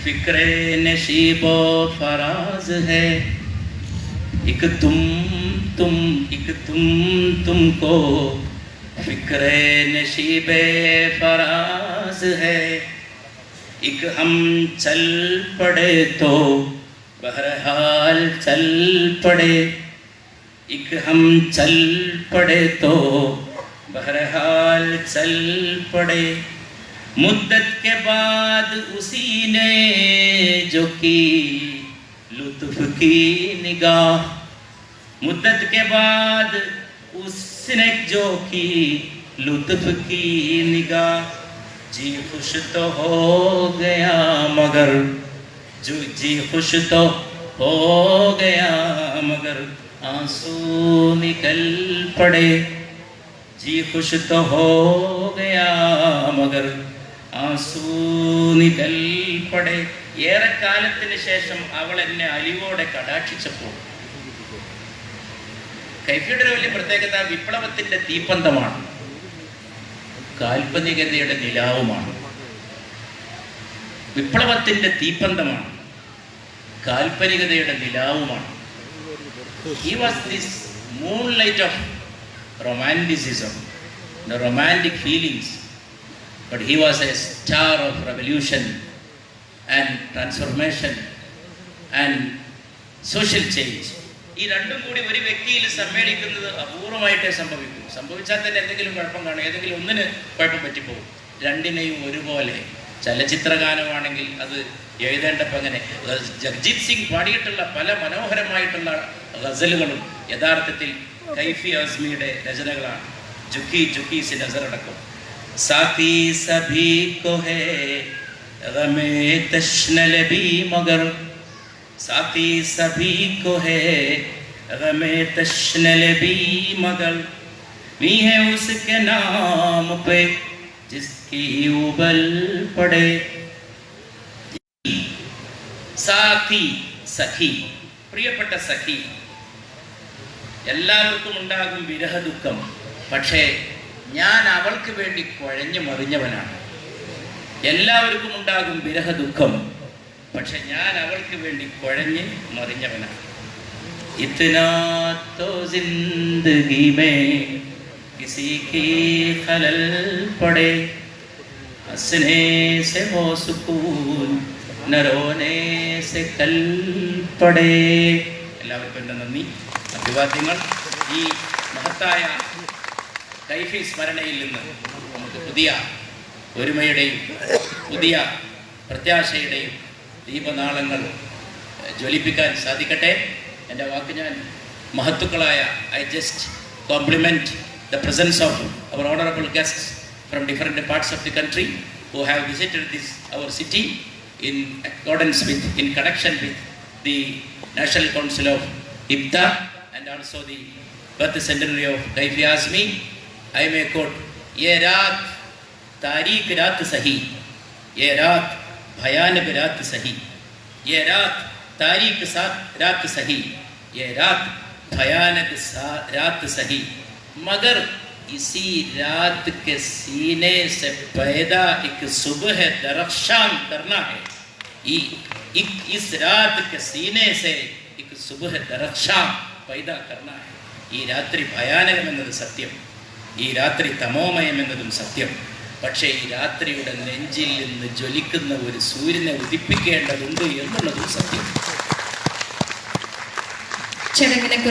ഫിക്രെ നശീബോ ഫറാസ് ഹേ ഇക്ക് തുംകോ ഫിക്രെ നശീബേ ഫറാസ് ഹേ ഇക്ക് ഹം ചൽ പടേ തോ ബഹർഹാൽ ചൽ പടേ ഇക്ക് ഹം ചൽ പടേ തോ बहरहाल चल पड़े मुद्दत के बाद उसी ने जो की लुत्फ की निगाह मुद्दत के बाद उसने जो की लुत्फ की निगाह जी खुश तो हो गया मगर जो जी खुश तो हो गया मगर आंसू निकल पड़े जी खुश तो हो गया मगर ആസൂ നികൽ പടേ. ഏറെക്കാലത്തിന് ശേഷം അവൾ എന്നെ അലിവോടെ കടാക്ഷിച്ചപ്പോൾ കൈഫിയുടെ ഒരു വലിയ പ്രത്യേകത വിപ്ലവത്തിന്റെ തീപ്പന്തമാണ്, കാൽപ്പനികതയുടെ നിലാവുമാണ്. വിപ്ലവത്തിന്റെ തീപ്പന്തമാണ്, കാൽപ്പനികതയുടെ നിലാവുമാണ്. He was this moonlight of romanticism, the romantic feelings, but he was a star of revolution and transformation and social change. ഈ രണ്ടും കൂടി ഒരു വ്യക്തിയിൽ സമ്മേളിക്കുന്നത് അപൂർവമായിട്ടേ സംഭവിച്ചാൽ തന്നെ എന്തെങ്കിലും കുഴപ്പം കാണും, ഏതെങ്കിലും ഒന്നിന് കുഴപ്പം പറ്റിപ്പോകും. രണ്ടിനെയും ഒരുപോലെ. ചലച്ചിത്രഗാനമാണെങ്കിൽ അത് എഴുതേണ്ടപ്പോൾ അങ്ങനെ ജഗ്ജീത് സിംഗ് പാടിയിട്ടുള്ള പല മനോഹരമായിട്ടുള്ള ഗസലുകളും യഥാർത്ഥത്തിൽ കൈഫി ആസ്മിയുടെ രചനകളാണ്. ജുക്കി ജുക്കി സി നസറടക്കം. സാത്തി സഭി കോ ഹേ ഗമേ തശ്നൽ ബി മഗർ साथी सभी को है गमे तश्नल भी मगर भी है उसके नाम पे जिसकी उबल पड़े. സാഖി സഖി, പ്രിയപ്പെട്ട സഖി. എല്ലാവർക്കും ഉണ്ടാകും വിരഹ ദുഃഖം, പക്ഷേ ഞാൻ അവൾക്ക് വേണ്ടി കുഴഞ്ഞു മറിഞ്ഞവനാണ്. എല്ലാവർക്കും ഉണ്ടാകും വിരഹ ദുഃഖം, പക്ഷെ ഞാൻ അവൾക്ക് വേണ്ടി കുഴഞ്ഞ് മറിഞ്ഞവനാണ്. ഇത്നാ തോ ജിന്ദഗി മേ കിസി കി ഖലൽ പടേ ഹസ്നെ സെ ഹോ സുകൂൻ ന റോനെ സെ കൽ പടേ. എല്ലാവർക്കും എൻ്റെ നന്ദി, അഭിവാദ്യങ്ങൾ. ഈ മഹത്തായ കൈഫി സ്മരണയിൽ നിന്ന് നമുക്ക് പുതിയ ഒരുമയുടെയും പുതിയ പ്രത്യാശയുടെയും ദീപനാളങ്ങൾ ജ്വലിപ്പിക്കാൻ സാധിക്കട്ടെ. എൻ്റെ വാക്ക് ഞാൻ മഹത്തുക്കളായ I just compliment the presence of our honourable guests from different parts of the country who have visited this our city in accordance with in connection with the national council of IPTA and also the birth centenary of Kaifi Azmi. I may quote യേ രാത് താരീഖ് രാത് സഹി യേ രാത് भयानक रात सही, ये रात तारीख साथ रात सही, ये रात भयानक रात सही, मगर इसी रात के सीने से पैदा एक सुबह दरख्शां करना है। इस रात के सीने से एक सुबह दरख्शां पैदा करना है। ഈ രാത്രി ഭയാനകമെന്നത് സത്യം, ഈ രാത്രി തമോമയമെന്നതും സത്യം. പക്ഷേ ഈ രാത്രിയുടെ നെഞ്ചിൽ നിന്ന് ജ്വലിക്കുന്ന ഒരു സൂര്യനെ ഉദിപ്പിക്കേണ്ടതുണ്ട് എന്നുള്ളതും സത്യം. ചടങ്ങിനെ കുറിച്ച്